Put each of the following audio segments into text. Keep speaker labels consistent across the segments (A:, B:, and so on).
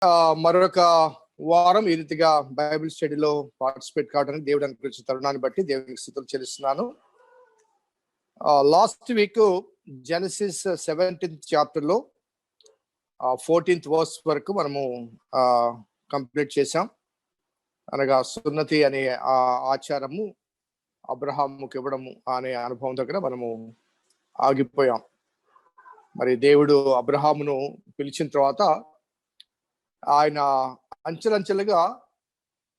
A: మరొక వారం ఈ రీతిగా బైబిల్ స్టడీలో పార్టిసిపేట్ కావడానికి దేవుడు అనుకరించిన తరుణాన్ని బట్టి దేవునికి స్తుతులు చెల్లిస్తున్నాను. లాస్ట్ వీక్ జెనసిస్ 17th చాప్టర్లో 14th వర్స్ వరకు మనము కంప్లీట్ చేసాం. అనగా సున్నతి అనే ఆచారము అబ్రహాముకి ఇవ్వడము అనే అనుభవం దగ్గర మనము ఆగిపోయాం. మరి దేవుడు అబ్రహామును పిలిచిన తర్వాత ఆయన అంచెలంచెలుగా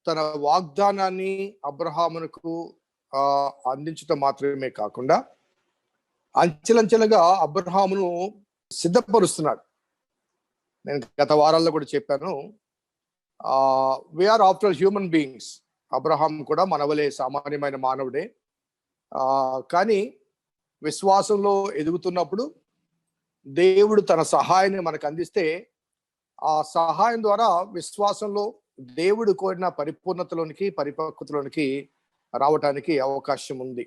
A: తన వాగ్దానాన్ని అబ్రహామునకు అందించడం మాత్రమే కాకుండా అంచెలంచెలుగా అబ్రహామును సిద్ధపరుస్తున్నాడు. నేను గత వారాల్లో కూడా చెప్పాను, we are after human beings. Abraham కూడా మనవలే సామాన్యమైన మానవుడే. కానీ విశ్వాసంలో ఎదుగుతున్నప్పుడు దేవుడు తన సహాయాన్ని మనకు అందిస్తే ఆ సహాయం ద్వారా విశ్వాసంలో దేవుడు కోరిన పరిపూర్ణతలోనికి పరిపక్వతలోనికి రావటానికి అవకాశం ఉంది.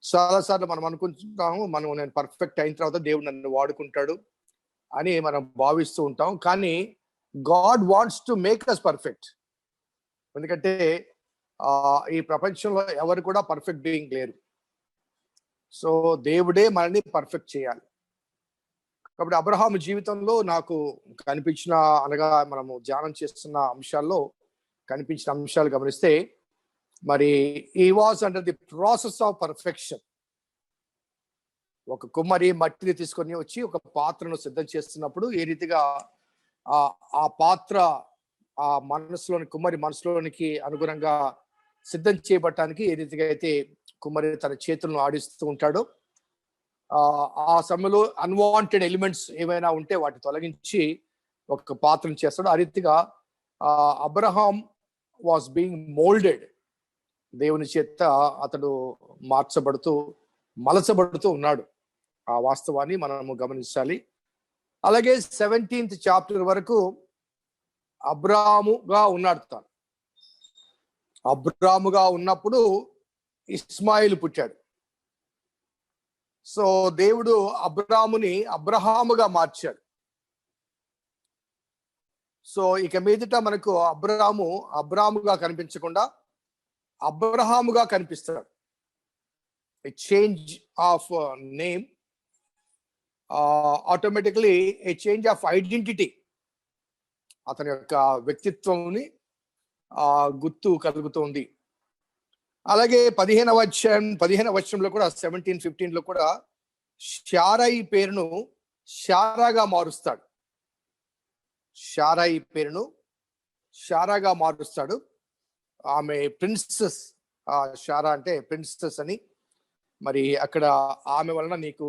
A: చాలాసార్లు మనం అనుకుంటున్నాము, నేను పర్ఫెక్ట్ అయిన తర్వాత దేవుడు నన్ను వాడుకుంటాడు అని మనం భావిస్తూ ఉంటాం. కానీ God wants to make us perfect. ఎందుకంటే ఈ ప్రపంచంలో ఎవరు కూడా పర్ఫెక్ట్ బీయింగ్ లేరు. సో దేవుడే మనల్ని పర్ఫెక్ట్ చేయాలి. కాబట్టి అబ్రహాము జీవితంలో నాకు కనిపించిన, అనగా మనము ధ్యానం చేస్తున్న అంశాల్లో కనిపించిన అంశాలు గమనిస్తే, మరి ఈ was under the process of perfection. ఒక కుమ్మరి మట్టిని తీసుకొని వచ్చి ఒక పాత్రను సిద్ధం చేస్తున్నప్పుడు ఏ రీతిగా ఆ పాత్ర ఆ కుమ్మరి మనసులోనికి అనుగుణంగా సిద్ధం చేయబడటానికి ఏ రీతిగా అయితే కుమ్మరి తన చేతులను ఆడిస్తూ ఉంటాడో, ఆ సమయంలో అన్వాంటెడ్ ఎలిమెంట్స్ ఏమైనా ఉంటే వాటి తొలగించి ఒక పాత్రను చేస్తాడు. ఆ రీతిగా అబ్రహాం వాస్ బీయింగ్ మోల్డెడ్. దేవుని చేత అతడు మలచబడుతూ ఉన్నాడు. ఆ వాస్తవాన్ని మనము గమనించాలి. అలాగే 17th చాప్టర్ వరకు అబ్రాముగా ఉన్నాడు. తాను అబ్రాముగా ఉన్నప్పుడు ఇస్మాయిల్ పుట్టాడు. సో దేవుడు అబ్రాముని అబ్రహాముగా మార్చాడు. సో ఇక మీదట మనకు అబ్రాముగా కనిపించకుండా అబ్రహాముగా కనిపిస్తాడు. A change of name, automatically a change of identity. అతని యొక్క వ్యక్తిత్వంని గుర్తు కలుగుతుంది. అలాగే 15వ వచనంలో కూడా 17-15లో కూడా శారయి పేరును శారాగా మారుస్తాడు. శారయి పేరును శారాగా మారుస్తాడు. ఆమె ప్రిన్సెస్, శారా అంటే ప్రిన్సెస్ అని. మరి అక్కడ ఆమె వలన నీకు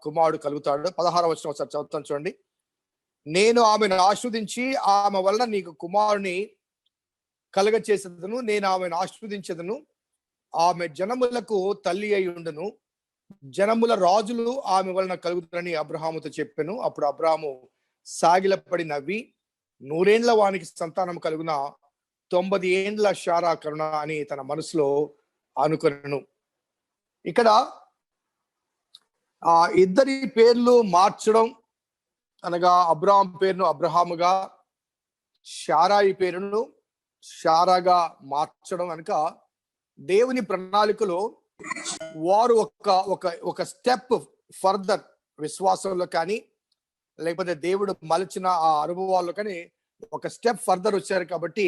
A: కుమారుడు కలుగుతాడు. 16వ వచనం ఒకసారి చదువుతాను చూడండి. నేను ఆమెను ఆస్వాదించి ఆమె వలన నీకు కుమారుని కలగ చేసేదను, నేను ఆమెను ఆస్వాదించదను, ఆమె జనములకు తల్లి అయి ఉండును, జనముల రాజులు ఆమె వలన కలుగుతారని అబ్రహాముతో చెప్పాను. అప్పుడు అబ్రహాము సాగిలపడి నవ్వి, 100 ఏండ్ల వానికి సంతానం కలుగున, 90 ఏండ్ల శారా కరుణ అని తన మనసులో అనుకొనెను. ఇక్కడ ఇద్దరి పేర్లు మార్చడం, అనగా అబ్రహాం పేరును అబ్రహాముగా, శారాయి పేరును శారాగా మార్చడం కనుక దేవుని ప్రణాళికలో వారు ఒక స్టెప్ ఫర్దర్ విశ్వాసంలో కానీ, లేకపోతే దేవుడు మలిచిన ఆ అనుభవాల్లో కానీ ఒక స్టెప్ ఫర్దర్ వచ్చారు. కాబట్టి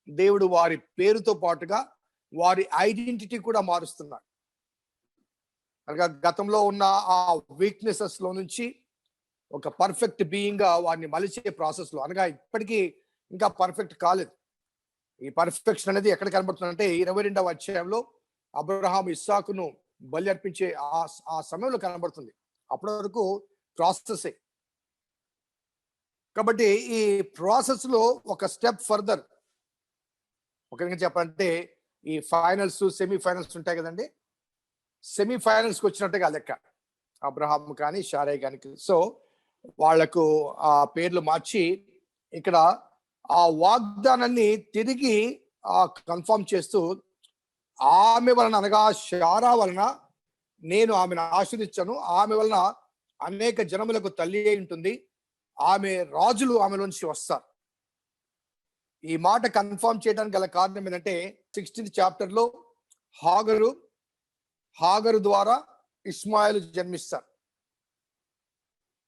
A: దేవుడు వారి పేరుతో పాటుగా వారి ఐడెంటిటీ కూడా మారుస్తున్నాడు. అనగా గతంలో ఉన్న ఆ వీక్నెసెస్ లో నుంచి ఒక పర్ఫెక్ట్ బీయింగ్ గా వారిని మలిచే ప్రాసెస్ లో, అనగా ఇప్పటికీ ఇంకా పర్ఫెక్ట్ కాలేదు. ఈ పర్ఫెక్షన్ అనేది ఎక్కడ కనబడుతుందంటే 22వ అధ్యాయంలో అబ్రహాం ఇస్సాకును బలి అర్పించే ఆ సమయంలో కనబడుతుంది. అప్పటి వరకు ప్రాసెస్. కాబట్టి ఈ ప్రాసెస్ లో ఒక స్టెప్ ఫర్దర్, ఒక విధంగా చెప్పాలంటే ఈ ఫైనల్స్ సెమీఫైనల్స్ ఉంటాయి కదండి, సెమీఫైనల్స్కి వచ్చినట్టుగా లెక్క అబ్రహాం కానీ శారై కానీ. సో వాళ్లకు ఆ పేర్లు మార్చి ఇక్కడ ఆ వాగ్దానాన్ని తిరిగి కన్ఫర్మ్ చేస్తూ, ఆమె వలన, అనగా శారా వలన నేను ఆమెను ఆశీర్వదించాను, ఆమె వలన అనేక జనములకు తల్లి అయి ఉంటుంది, ఆమె రాజులు ఆమెలోంచి వస్తారు. ఈ మాట కన్ఫర్మ్ చేయడానికి గల కారణం ఏంటంటే 16th చాప్టర్లో హాగరు ద్వారా ఇస్మాయిల్ జన్మిస్తారు.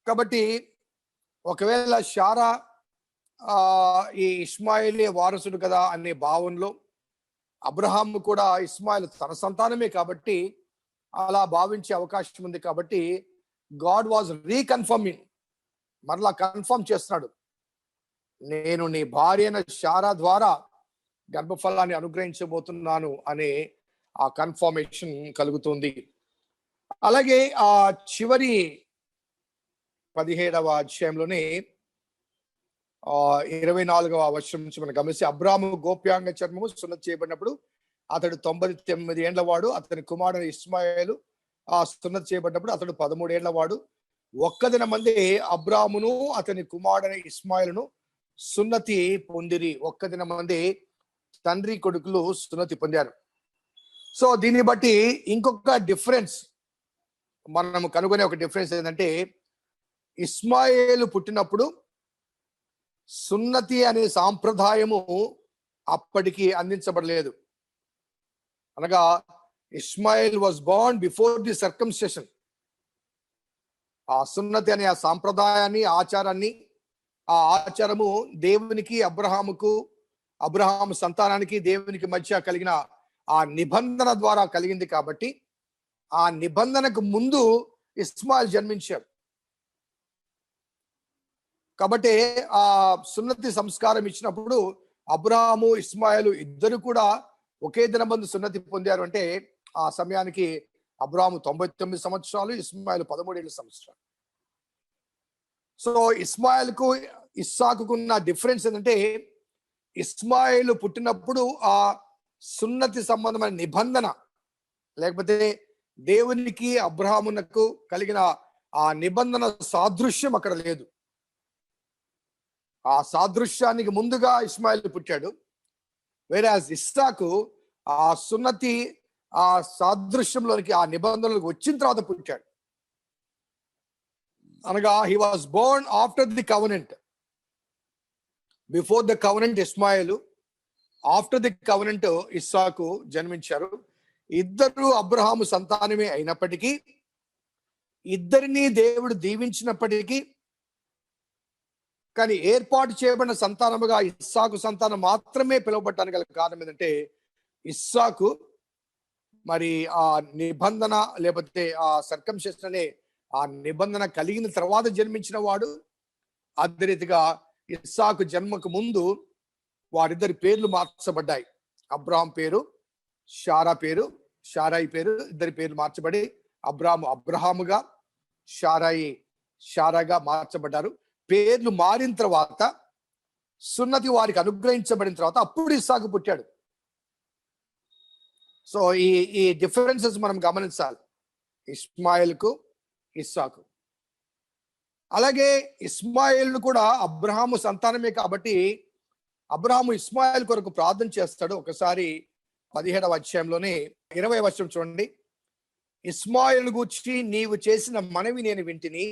A: కాబట్టి ఒకవేళ శారా ఈ ఇస్మాయిలే వారసుడు కదా అనే భావనలో, అబ్రహాం కూడా ఇస్మాయిల్ తన సంతానమే కాబట్టి అలా భావించే అవకాశం ఉంది. కాబట్టి గాడ్ వాజ్ రీకన్ఫర్మింగ్, మరలా కన్ఫర్మ్ చేస్తున్నాడు, నేను నీ భార్య అయిన శారా ద్వారా గర్భఫలాన్ని అనుగ్రహించబోతున్నాను అనే ఆ కన్ఫర్మేషన్ కలుగుతుంది. అలాగే ఆ చివరి 17వ అధ్యాయంలోనే 24వ వచనం నుంచి మనం గమనిస్తే, అబ్రాహాము గోప్యాంగ చర్మము సున్నతి చేయబడినప్పుడు అతడు 99 ఏండ్ల వాడు. అతని కుమారుడు ఇస్మాయిలు ఆ సున్నతి చేయబడినప్పుడు అతడు 13 ఏండ్ల వాడు. ఒక్కదిన మంది అబ్రాహామును అతని కుమారుడైన ఇస్మాయిలును సున్నతి పొందిరి. ఒక్కదిన మంది తండ్రి కొడుకులు సున్నతి పొందారు. సో దీన్ని బట్టి ఇంకొక డిఫరెన్స్ మనం కనుగొనే ఒక డిఫరెన్స్ ఏంటంటే, ఇస్మాయిలు పుట్టినప్పుడు సున్నతి అనే సాంప్రదాయము అప్పటికి అందించబడలేదు. అనగా Ismail was Born before the circumcision. ఆ సున్నతి అనే ఆ సాంప్రదాయాన్ని, ఆచారాన్ని, ఆ ఆచారము దేవునికి, అబ్రహాము సంతానానికి దేవునికి మధ్య కలిగిన ఆ నిబంధన ద్వారా కలిగింది. కాబట్టి ఆ నిబంధనకు ముందు ఇస్మాయిల్ జన్మించాడు. కాబట్టి ఆ సున్నతి సంస్కారం ఇచ్చినప్పుడు అబ్రహాము, ఇస్మాయిలు ఇద్దరు కూడా ఒకే దినమందు సున్నతి పొందారు. అంటే ఆ సమయానికి అబ్రహాము 99 సంవత్సరాలు, ఇస్మాయిల్ 13 సంవత్సరాలు. సో ఇస్మాయిల్కు ఇస్సాకుకున్న డిఫరెన్స్ ఏంటంటే, ఇస్మాయిల్ పుట్టినప్పుడు ఆ సున్నతి సంబంధమైన నిబంధన, లేకపోతే దేవునికి అబ్రహామునకు కలిగిన ఆ నిబంధన సాదృశ్యం అక్కడ లేదు. ఆ సాదృశ్యానికి ముందుగా ఇస్మాయిల్ పుట్టాడు. వేరే ఇస్సాకు ఆ సున్నతి, ఆ సాదృశ్యంలోనికి, ఆ నిబంధనలకు వచ్చిన తర్వాత పుట్టాడు. అనగా he was born after the covenant. Before the covenant Ishmael, after the covenant ఇస్సాకు జన్మించారు. ఇద్దరు అబ్రహాము సంతానమే అయినప్పటికీ, ఇద్దరిని దేవుడు దీవించినప్పటికీ, కానీ ఏర్పాటు చేయబడిన సంతానముగా ఇస్సాకు సంతానం మాత్రమే పిలువబడటానికి గల కారణం ఏంటంటే, ఇస్సాకు మరి ఆ నిబంధన, లేకపోతే ఆ సర్కంసిషన్ అనే ఆ నిబంధన కలిగిన తర్వాత జన్మించిన వాడు. అదే రీతిగా ఇస్సాకు జన్మకు ముందు వారిద్దరి పేర్లు మార్చబడ్డాయి. అబ్రహాం పేరు, శారాయి పేరు, ఇద్దరి పేర్లు మార్చబడి అబ్రహాముగా, శారాగా మార్చబడ్డారు. పేర్లు మారిన తర్వాత, సున్నతి వారికి అనుగ్రహించబడిన తర్వాత అప్పుడు ఇస్సాకు పుట్టాడు. సో ఈ డిఫరెన్సెస్ మనం గమనించాలి ఇస్మాయిల్కు, ఇస్సాకు. అలాగే ఇస్మాయిల్ కూడా అబ్రహాము సంతానమే కాబట్టి అబ్రహాము ఇస్మాయిల్ కొరకు ప్రార్థన చేస్తాడు. ఒకసారి 17వ అధ్యాయంలోనే 20వ వచనం చూడండి. ఇస్మాయిల్ గూర్చి నీవు చేసిన మనవి నేను వింటిని,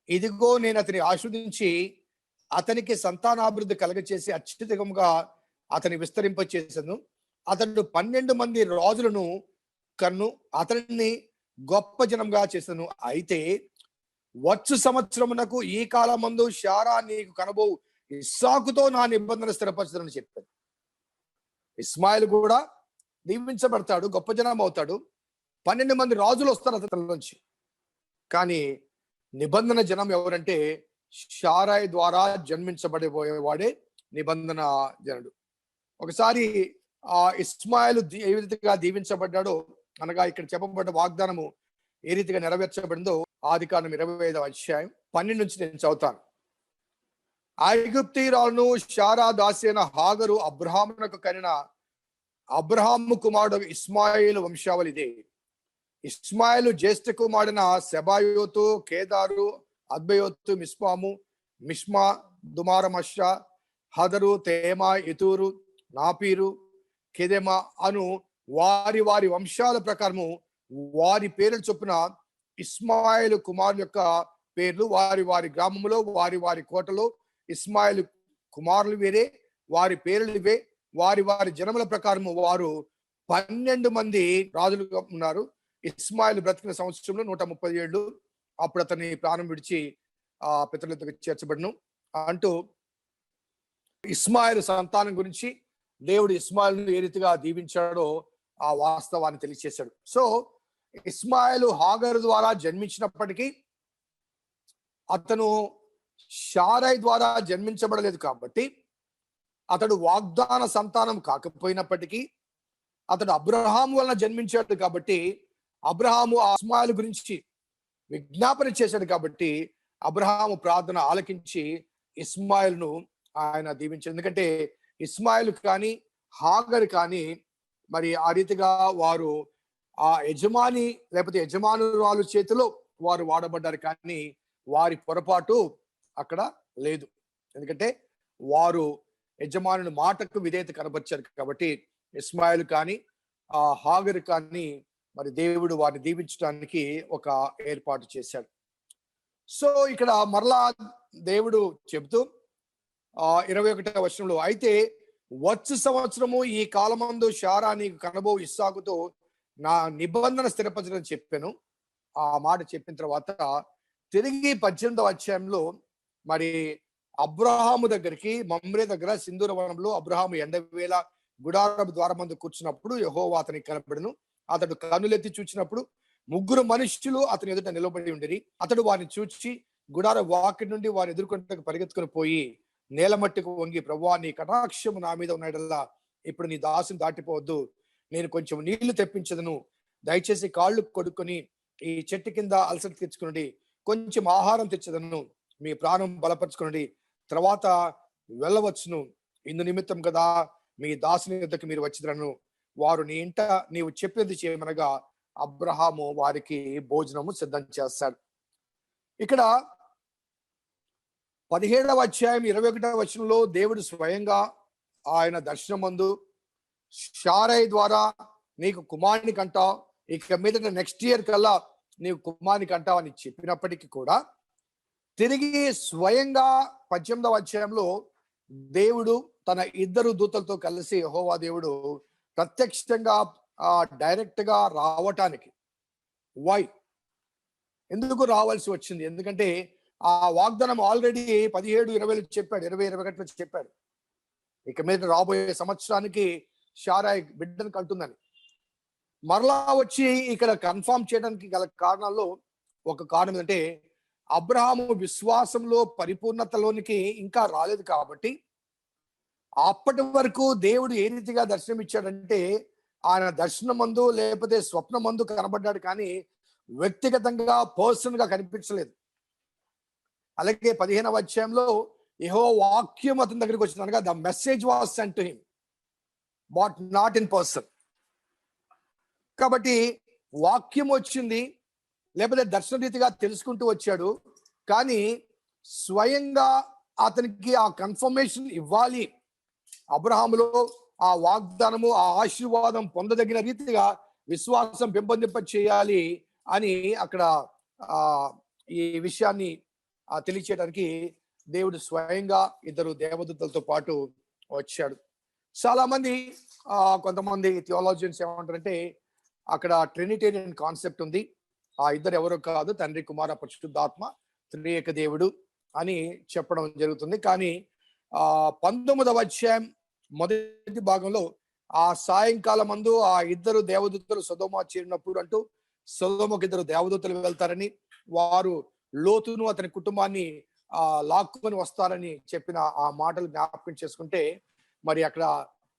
A: ఇదిగో నేను అతని ఆశీర్వదించి అతనికి సంతానాభివృద్ధి కలగచేసి అత్యధికంగా అతని విస్తరింపచేసను. అతడు 12 మంది రాజులను కన్ను, అతనిని గొప్ప జనంగా చేసను. అయితే వచ్చు సంవత్సరమునకు ఈ కాలమందు శారా నీకు కనబోవు ఇస్సాకుతో నా నిబంధన స్థిరపరచుదని చెప్పాడు. ఇస్మాయిల్ కూడా దీవించబడతాడు, గొప్ప జనం అవుతాడు, 12 మంది రాజులు వస్తారు అతనిలోంచి. కానీ నిబంధన జనం ఎవరంటే శారాయి ద్వారా జన్మించబడిపోయేవాడే నిబంధన జనుడు. ఒకసారి ఆ ఇస్మాయిల్ ఏ రీతిగా దీవించబడ్డాడో, అనగా ఇక్కడ చెప్పబడ్డ వాగ్దానము ఏ రీతిగా నెరవేర్చబడిందో ఆదికాండం 25వ అధ్యాయం 12 నుంచి నేను చదువుతాను. ఐగుప్తీయురాలను శారా దాసైన హాగరు అబ్రహామునకు కనిన అబ్రహాము కుమారుడు ఇస్మాయిల్ వంశావళి ఇదే. ఇస్మాయిల్ జ్యేష్ఠ కుమారుడైన సెబాయోతు, కేదారు, అద్బయోతు, మిష్మా, దుమారమషా, హదరు, తేమా, ఎతూరు, నాపీరు, కెదెమ అను వారి వారి వంశాల ప్రకారము వారి పేర్ల చొప్పున ఇస్మాయిల్ కుమారుల యొక్క పేర్లు, వారి వారి గ్రామంలో వారి వారి కోటలో ఇస్మాయిల్ కుమారులు వేరే, వారి పేర్లు ఇవే. వారి వారి జనముల ప్రకారము వారు 12 మంది రాజులుగా ఉన్నారు. ఇస్మాయిల్ బ్రతికిన సంవత్సరంలో 130 ఏళ్ళు. అప్పుడు అతని ప్రాణం విడిచి పితరులకు చేర్చబడును అంటూ ఇస్మాయిల్ సంతానం గురించి, దేవుడు ఇస్మాయిల్ను ఏ రీతిగా దీవించాడో ఆ వాస్తవాన్ని తెలియచేశాడు. సో ఇస్మాయిల్ హాగరు ద్వారా జన్మించినప్పటికీ అతను షారై ద్వారా జన్మించబడలేదు కాబట్టి, అతడు వాగ్దాన సంతానం కాకపోయినప్పటికీ అతడు అబ్రహాము వలన జన్మించాడు కాబట్టి, అబ్రహాము ఇస్మాయిల్ గురించి విజ్ఞాపన చేశాడు కాబట్టి అబ్రహాము ప్రార్థన ఆలకించి ఇస్మాయిల్ను ఆయన దీవించాడు. ఎందుకంటే ఇస్మాయిల్ కానీ హాగర్ కానీ మరి ఆ రీతిగా వారు ఆ యజమాని లేకపోతే యజమానురాలు చేతిలో వారు వాడబడ్డారు, కానీ వారి పొరపాటు అక్కడ లేదు. ఎందుకంటే వారు యజమానుని మాటకు విధేయత కనబర్చారు కాబట్టి ఇస్మాయిల్ కానీ హాగర్ కానీ మరి దేవుడు వారిని దీవించడానికి ఒక ఏర్పాటు చేశాడు. సో ఇక్కడ మరలా దేవుడు చెబుతూ 21వ వచనంలో, అయితే వచ్చు సంవత్సరము ఈ కాలమందు శారా నీకు కనబో ఇస్సాకుతో నా నిబంధన స్థిరపరచడం చెప్పాను. ఆ మాట చెప్పిన తర్వాత తిరిగి 18వ అధ్యాయంలో మరి అబ్రహాము దగ్గరికి మమ్రే దగ్గర సింధూర వనంలో అబ్రహాము ఎండవేళ గుడారపు ద్వారమందు కూర్చున్నప్పుడు యెహోవా అతనికి కనబడెను. అతడు కన్నులెత్తి చూచినప్పుడు 3 మనుష్యులు అతని ఎదుట నిలబడి ఉండిరి. అతడు వారిని చూచి గుడార వాకిటి నుండి వారిని ఎదుర్కొంటకు పరిగెత్తుకుని పోయి నేల మట్టికి వంగి, ప్రభువా నీ కటాక్షము నా మీద ఉన్నాడల్లా ఇప్పుడు నీ దాసుని దాటిపోవద్దు, నేను కొంచెం నీళ్లు తెప్పించదను, దయచేసి కాళ్ళు కొడుకొని ఈ చెట్టు కింద అలసట తెచ్చుకునండి, కొంచెం ఆహారం తెచ్చదను, మీ ప్రాణం బలపరచుకునండి, తర్వాత వెళ్ళవచ్చును, ఇందు నిమిత్తం కదా మీ దాసుని యొద్దకు మీరు వచ్చిదరను. వారు నీ ఇంట నీవు చెప్పినది చేయమనగా అబ్రహాము వారికి భోజనము సిద్ధం చేస్తాడు. ఇక్కడ 17వ అధ్యాయం 21వ వచనంలో దేవుడు స్వయంగా ఆయన దర్శనమందు షారై ద్వారా నీకు కుమారుని కంటావు, ఇక మీద నెక్స్ట్ ఇయర్ కల్లా నీవు కుమారుని కంటావు అని చెప్పినప్పటికీ కూడా తిరిగి స్వయంగా 18వ అధ్యాయంలో దేవుడు తన 2 దూతలతో కలిసి యెహోవా దేవుడు ప్రత్యక్షంగా డైరెక్ట్ గా రావటానికి ఎందుకు రావాల్సి వచ్చింది? ఎందుకంటే ఆ వాగ్దానం ఆల్రెడీ 17-20 చెప్పాడు, 20-21 చెప్పాడు, ఇక మీద రాబోయే సంవత్సరానికి షారాయ్ బిడ్డను కంటుందని. మరలా వచ్చి ఇక్కడ కన్ఫర్మ్ చేయడానికి గల కారణాల్లో ఒక కారణం ఏంటంటే అబ్రహాము విశ్వాసంలో పరిపూర్ణతలోనికి ఇంకా రాలేదు కాబట్టి అప్పటి వరకు దేవుడు ఏ రీతిగా దర్శనం ఇచ్చాడంటే ఆయన దర్శనమందు లేకపోతే స్వప్నమందు కనబడ్డాడు, కానీ వ్యక్తిగతంగా పర్సన్ గా కనిపించలేదు. అలాగే 15వ అధ్యాయంలో యెహోవా వాక్యం అతని దగ్గరికి వచ్చింది అనగా the message was sent to him but not in person. కాబట్టి వాక్యం వచ్చింది, లేకపోతే దర్శన రీతిగా తెలుసుకుంటూ వచ్చాడు, కానీ స్వయంగా అతనికి ఆ కన్ఫర్మేషన్ ఇవ్వాలి, అబ్రహాములో ఆ వాగ్దానము ఆ ఆశీర్వాదం పొందదగిన రీతిగా విశ్వాసం పెంపొందింప చేయాలి అని అక్కడ ఈ విషయాన్ని తెలియచేయడానికి దేవుడు స్వయంగా 2 దేవదూతలతో పాటు వచ్చాడు. చాలా మంది కొంతమంది థియాలజియన్స్ ఏమంటారంటే అక్కడ ట్రినిటేరియన్ కాన్సెప్ట్ ఉంది, ఆ ఇద్దరు ఎవరో కాదు, తండ్రి కుమార పరిశుద్ధాత్మ త్రియేక దేవుడు అని చెప్పడం జరుగుతుంది. కానీ 19వ అధ్యాయం మొదటి భాగంలో ఆ సాయంకాలం మందు ఆ 2 దేవదూతలు సొదొమ చేరినప్పుడు అంటూ సొదొమకు 2 దేవదూతలు వెళ్తారని, వారు లోతును అతని కుటుంబాన్ని లాక్కుని వస్తారని చెప్పిన ఆ మాటలు జ్ఞాపకం చేసుకుంటే మరి అక్కడ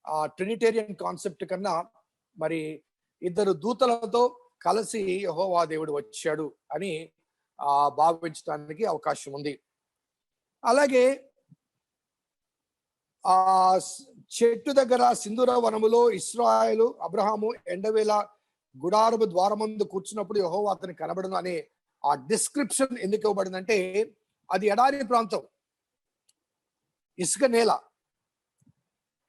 A: ఆ ట్రినిటేరియన్ కాన్సెప్ట్ కన్నా మరి 2 దూతలతో కలిసి యెహోవా దేవుడు వచ్చాడు అని భావించడానికి అవకాశం ఉంది. అలాగే ఆ చెట్టు దగ్గర సింధూర వనములో ఇశ్రాయేలు అబ్రహాము ఎండవేళ గుడారపు ద్వారమందు కూర్చున్నప్పుడు యెహోవా అతని కనబడను అనే ఆ డిస్క్రిప్షన్ ఎందుకు ఇవ్వబడిందంటే అది ఎడారి ప్రాంతం, ఇసుక నేల.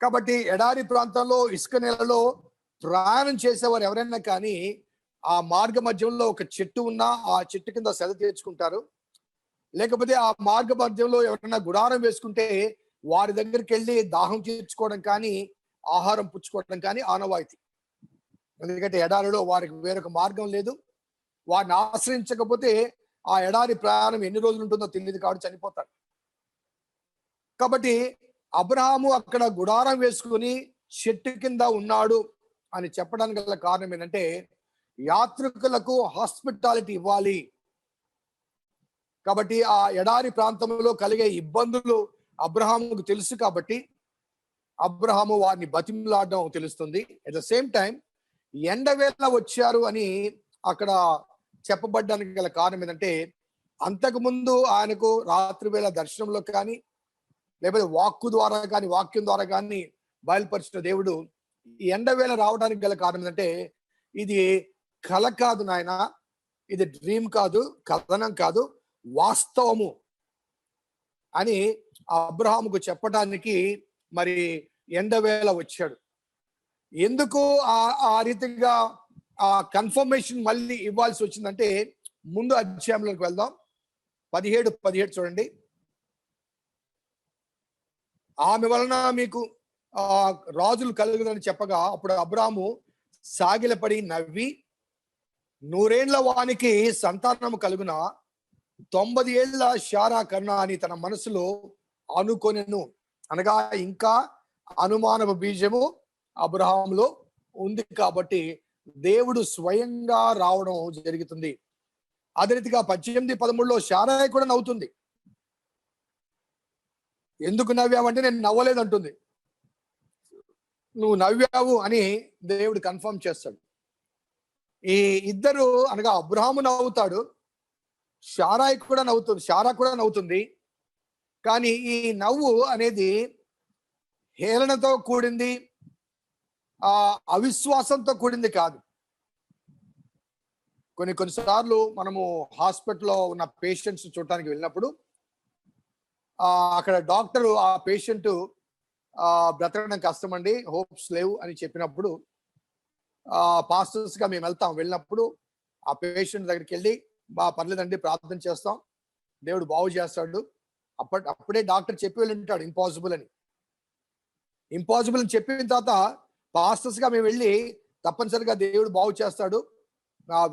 A: కాబట్టి ఎడారి ప్రాంతంలో ఇసుక నేలలో ప్రయాణం చేసేవారు ఎవరైనా కానీ ఆ మార్గ మధ్యంలో ఒక చెట్టు ఉన్నా ఆ చెట్టు కింద సెద తీర్చుకుంటారు. లేకపోతే ఆ మార్గ మధ్యంలో ఎవరైనా గుడారం వేసుకుంటే వారి దగ్గరికి వెళ్ళి దాహం తీర్చుకోవడం కానీ, ఆహారం పుచ్చుకోవడం కానీ ఆనవాయితీ. ఎందుకంటే ఎడారిలో వారికి వేరొక మార్గం లేదు. వారిని ఆశ్రయించకపోతే ఆ ఎడారి ప్రయాణం ఎన్ని రోజులు ఉంటుందో తెలియదు కాబట్టి చనిపోతాడు. కాబట్టి అబ్రహాము అక్కడ గుడారం వేసుకుని చెట్టు కింద ఉన్నాడు అని చెప్పడానికి గల కారణం ఏంటంటే, యాత్రికులకు హాస్పిటాలిటీ ఇవ్వాలి. కాబట్టి ఆ ఎడారి ప్రాంతంలో కలిగే ఇబ్బందులు అబ్రహాముకు తెలుసు కాబట్టి అబ్రహాము వారిని బతిమలాడడం తెలుస్తుంది. అట్ ద సేమ్ టైం ఎండవేళ వచ్చారు అని అక్కడ చెప్పబడ్డానికి గల కారణం ఏంటంటే, అంతకుముందు ఆయనకు రాత్రి వేళ దర్శనంలో కానీ లేకపోతే వాక్యం ద్వారా కానీ బయలుపరిచిన దేవుడు ఈ ఎండవేళ రావడానికి గల కారణం ఏంటంటే, ఇది కల కాదు నాయన, ఇది డ్రీమ్ కాదు, కథనం కాదు, వాస్తవము అని అబ్రహాముకు చెప్పడానికి మరి ఎండవేళ వచ్చాడు. ఎందుకు ఆ రీతిగా ఆ కన్ఫర్మేషన్ మళ్ళీ ఇవ్వాల్సి వచ్చిందంటే, ముందు అధ్యాయంలోకి వెళ్దాం. 17 చూడండి. ఆమె వలన మీకు రాజులు కలుగుదని చెప్పగా అప్పుడు అబ్రాము సాగిలపడి నవ్వి, 100 ఏళ్ల వానికి సంతానము కలుగున, 90 ఏళ్ల శారా కన్నా అని తన మనసులో అనుకొనెను. అనగా ఇంకా అనుమానపు బీజము అబ్రహాములో ఉంది కాబట్టి దేవుడు స్వయంగా రావడం జరుగుతుంది. అదే రీతిగా 18:13లో శారాయి కూడా నవ్వుతుంది. ఎందుకు నవ్వావంటే నేను నవ్వలేదు అంటుంది. నువ్వు నవ్వావు అని దేవుడు కన్ఫర్మ్ చేస్తాడు. ఈ ఇద్దరు అనగా అబ్రహాము నవ్వుతాడు, శారా కూడా నవ్వుతుంది. కానీ ఈ నవ్వు అనేది హేళనతో కూడింది, అవిశ్వాసంతో కూడింది కాదు. కొన్నిసార్లు మనము హాస్పిటల్లో ఉన్న పేషెంట్స్ చూడటానికి వెళ్ళినప్పుడు అక్కడ డాక్టరు ఆ పేషెంట్ బ్రతకడం కష్టం అండి, హోప్స్ లేవు అని చెప్పినప్పుడు పాస్టర్స్ గా మేము వెళ్ళినప్పుడు ఆ పేషెంట్ దగ్గరికి వెళ్ళి, పర్లేదండి ప్రార్థన చేస్తాం, దేవుడు బాగు చేస్తాడు. అప్పుడే డాక్టర్ చెప్పి వెళ్ళి ఉంటాడు ఇంపాసిబుల్ అని చెప్పిన తర్వాత పాస్టర్స్ గా మేము వెళ్ళి తప్పనిసరిగా దేవుడు బాగు చేస్తాడు,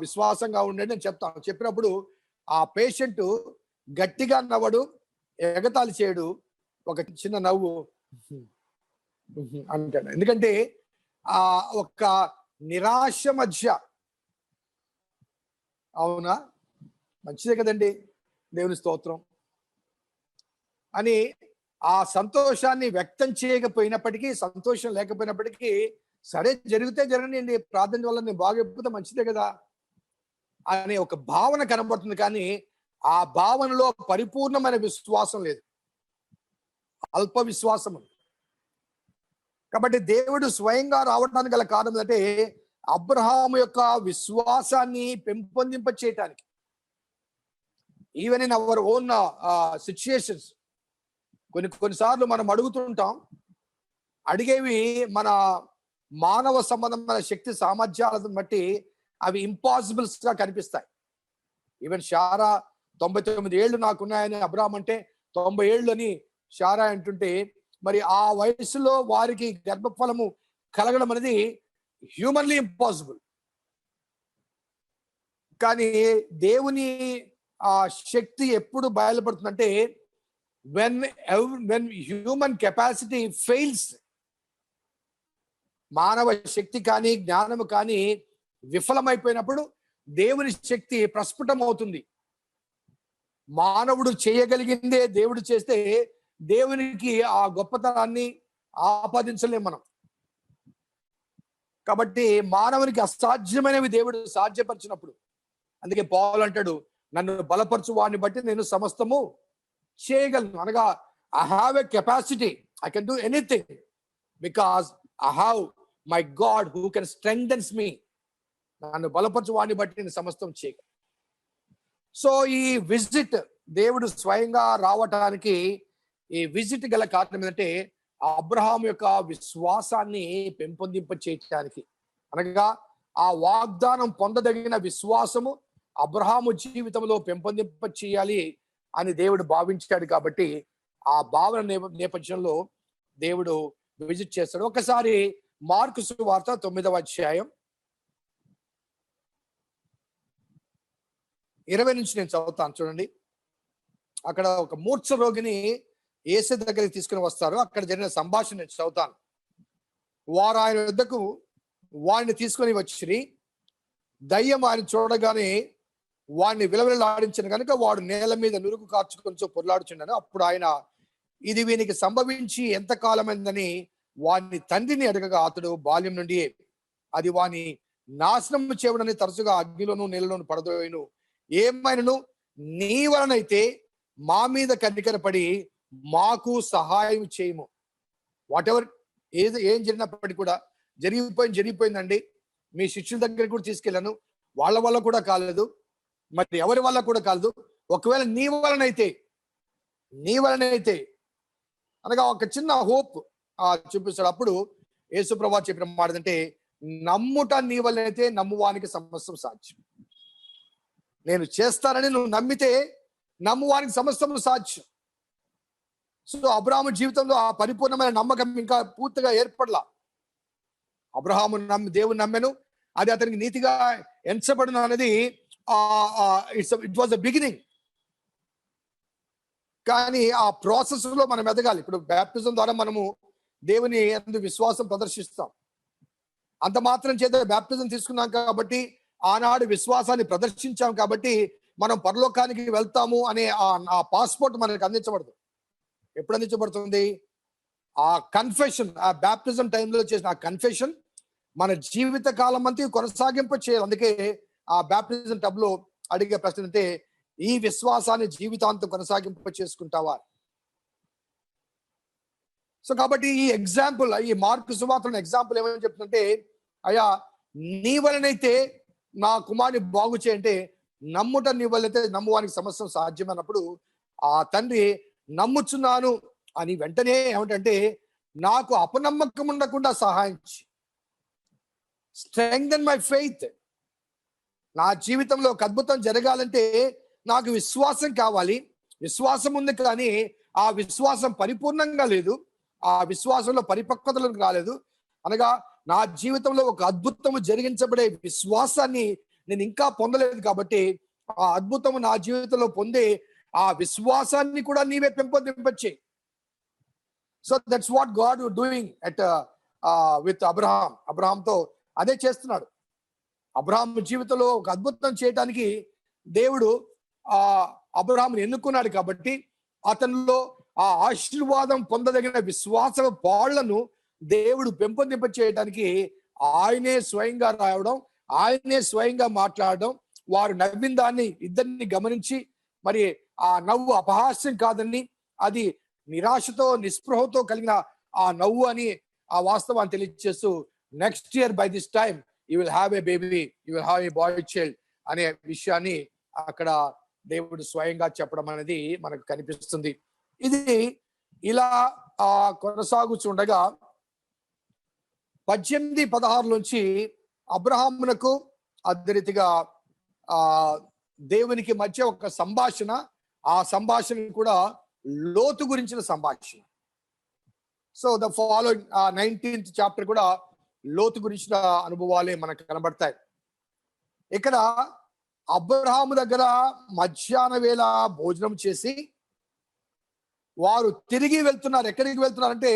A: విశ్వాసంగా ఉండండి అని చెప్పినప్పుడు ఆ పేషెంట్ గట్టిగా నవ్వడు, ఎగతాళి చేయడు, ఒక చిన్న నవ్వు అంటాడు. ఎందుకంటే ఒక నిరాశ మధ్య, అవునా మంచిదే కదండి దేవుని స్తోత్రం అని ఆ సంతోషాన్ని వ్యక్తం చేయకపోయినప్పటికీ, సంతోషం లేకపోయినప్పటికీ, సరే జరిగితే జరగనియండి, ప్రార్థన వల్ల నేను బాగైపోతే మంచిదే కదా అనే ఒక భావన కనబడుతుంది. కానీ ఆ భావనలో పరిపూర్ణమైన విశ్వాసం లేదు, అల్ప విశ్వాసం. కాబట్టి దేవుడు స్వయంగా రావడానికి గల కారణం ఏంటంటే, అబ్రహాము యొక్క విశ్వాసాన్ని పెంపొందింప చేయటానికి. Even in our own situations కొన్నిసార్లు మనం అడుగుతుంటాం, అడిగేవి మన మానవ సంబంధమైన శక్తి సామర్థ్యాలను బట్టి అవి ఇంపాసిబుల్స్ గా కనిపిస్తాయి. ఈవెన్ శారా 99 ఏళ్ళు నాకున్నాయని అబ్రహాం అంటే 90 ఏళ్ళు అని శారా అంటుంటే, మరి ఆ వయసులో వారికి గర్భఫలము కలగడం అనేది హ్యూమన్లీ ఇంపాసిబుల్. కానీ దేవుని ఆ శక్తి ఎప్పుడు బయలుపడుతుందంటే, when human capacity fails, మానవ శక్తి కానీ జ్ఞానము కానీ విఫలమైపోయినప్పుడు దేవుని శక్తి ప్రస్ఫుటం అవుతుంది. మానవుడు చేయగలిగిందే దేవుడు చేస్తే దేవునికి ఆ గొప్పతనాన్ని ఆపాదించలేం మనం. కాబట్టి మానవునికి అసాధ్యమైనవి దేవుడు సాధ్యపరిచినప్పుడు, అందుకే పౌలు అంటాడు, నన్ను బలపరచు వాడిని బట్టి నేను సమస్తము చేయగలను. అనగా I have a capacity, I can do anything because I have my God who can strengthens me. నన్ను బలపరచు వాడిని బట్టి నేను సమస్తం చేయగలను. సో ఈ విజిట్, దేవుడు స్వయంగా రావటానికి ఈ విజిట్ గల కారణం ఏంటంటే, అబ్రహాం యొక్క విశ్వాసాన్ని పెంపొందింప చేయటానికి. అనగా ఆ వాగ్దానం పొందదగిన విశ్వాసము అబ్రహాము జీవితంలో పెంపొందింప చేయాలి అని దేవుడు భావించాడు కాబట్టి ఆ భావన నేపథ్యంలో దేవుడు విజిట్ చేస్తాడు. ఒకసారి మార్కు సువార్త 9వ అధ్యాయం 20 నుంచి నేను చదువుతాను చూడండి. అక్కడ ఒక మూర్ఛ రోగిని యేసు దగ్గరికి తీసుకుని వస్తారు. అక్కడ జరిగిన సంభాషణ నేను చదువుతాను. వారు ఆయన వద్దకు వాడిని తీసుకొని వచ్చి దయ్యం ఆయన చూడగానే వాడిని విలవిలలాడించిన కనుక వాడు నేల మీద నురుగు కార్చుకొని పొరలాడుచున్నాను. అప్పుడు ఆయన ఇది వీనికి సంభవించి ఎంత కాలమైందని వాని తండ్రిని అడగగా అతడు బాల్యం నుండి అది వాని నాశనం చేయడని తరచుగా అగ్నిలోను నీళ్ళలోను పడదోయను. ఏమైనను నీ వలనైతే మా మీద కనికరపడి మాకు సహాయం చేయము. వాట్ ఎవర్ ఏం జరిగినప్పటికీ కూడా జరిగిపోయిందండి. మీ శిష్యుల దగ్గర కూడా తీసుకెళ్ళాను, వాళ్ళ వల్ల కూడా కాలేదు, మరి ఎవరి వల్ల కూడా కాలేదు. ఒకవేళ నీ వలనైతే అనగా ఒక చిన్న హోప్ చూపిస్తాడు. అప్పుడు యేసుప్రభువు చెప్పిన మాట అంటే, నమ్ముట నీ వలనైతే నమ్మువానికి సమస్తం సాధ్యం. నేను చేస్తానని నువ్వు నమ్మితే నమ్మువానికి సమస్తము సాధ్యం. సో అబ్రహాము జీవితంలో ఆ పరిపూర్ణమైన నమ్మకం ఇంకా పూర్తిగా ఏర్పడలా. అబ్రహాము దేవుని నమ్మెను, అది అతనికి నీతిగా ఎంచబడును అనేది ఇట్ వాజ్ ద బిగినింగ్. కానీ ఆ ప్రాసెస్ లో మనం ఎదగాలి. ఇప్పుడు బ్యాప్టిజం ద్వారా మనము దేవుని యందు విశ్వాసం ప్రదర్శిస్తాం. అంత మాత్రం చేత బ్యాప్టిజం తీసుకున్నాం కాబట్టి, ఆనాడు విశ్వాసాన్ని ప్రదర్శించాం కాబట్టి మనం పరలోకానికి వెళ్తాము అనే ఆ పాస్పోర్ట్ మనకు అందించబడదు. ఎప్పుడు అందించబడుతుంది? ఆ కన్ఫెషన్, ఆ బ్యాప్టిజం టైంలో చేసిన ఆ కన్ఫెషన్ మన జీవిత కాలం అంతా కొనసాగింప చేయాలి. అందుకే ఆ బ్యాప్టిజం టబ్ లో అడిగే ప్రశ్న అంటే, ఈ విశ్వాసాన్ని జీవితాంతం కొనసాగింప చేసుకుంటావా? సో కాబట్టి ఈ ఎగ్జాంపుల్, ఈ మార్కు సువార్తలో ఎగ్జాంపుల్ ఏమని చెప్తుందంటే, అయ్యా నీ వలనైతే నా కుమారుని బాగు చేయంటే, నమ్ముట నీ వలనైతే నమ్మువానికి సమస్తం సాధ్యమైనప్పుడు ఆ తండ్రి నమ్ముచున్నాను అని వెంటనే ఏమిటంటే, నాకు అపనమ్మకం ఉండకుండా సహాయం చేయి, స్ట్రెంగ్థెన్ మై ఫెయిత్. నా జీవితంలో ఒక అద్భుతం జరగాలంటే నాకు విశ్వాసం కావాలి. విశ్వాసం ఉంది, కానీ ఆ విశ్వాసం పరిపూర్ణంగా లేదు, ఆ విశ్వాసంలో పరిపక్వతలకు రాలేదు. అనగా నా జీవితంలో ఒక అద్భుతము జరిగించబడే విశ్వాసాన్ని నేను ఇంకా పొందలేదు కాబట్టి, ఆ అద్భుతము నా జీవితంలో పొందే ఆ విశ్వాసాన్ని కూడా నీవే పెంపొందింపచ్చే. So that's what God doing at with Abraham. అబ్రహాంతో అదే చేస్తున్నాడు. అబ్రహాం జీవితంలో ఒక అద్భుతం చేయడానికి దేవుడు అబ్రహాంని ఎన్నుకున్నాడు కాబట్టి, అతనిలో ఆ ఆశీర్వాదం పొందదగిన విశ్వాస పాళ్లను దేవుడు పెంపొందింప చేయడానికి ఆయనే స్వయంగా రావడం, ఆయనే స్వయంగా మాట్లాడడం, వారు నవ్విన దాన్ని ఇద్దరిని గమనించి, మరి ఆ నవ్వు అపహాస్యం కాదని, అది నిరాశతో నిస్పృహతో కలిగిన ఆ నవ్వు అని ఆ వాస్తవాన్ని తెలియజేస్తూ, next year by this time you will have a baby, you will have a bye child అనే విషయాన్ని అక్కడ దేవుడు స్వయంగా చెప్పడం అనేది మనకు కనిపిస్తుంది. ఇది ఇలా కొనసాగుచుండగా 18-16 నుంచి అబ్రహామునకు అదే రీతిగా దేవునికి మధ్య ఒక సంభాషణ, ఆ సంభాషణ కూడా లోతు గురించిన సంభాషణ. So the following 19th chapter కూడా లోతు గురించిన అనుభవాలే మనకు కనబడతాయి. ఇక్కడ అబ్రహాము దగ్గర మధ్యాహ్న వేళ భోజనం చేసి వారు తిరిగి వెళ్తున్నారు. ఎక్కడికి వెళ్తున్నారంటే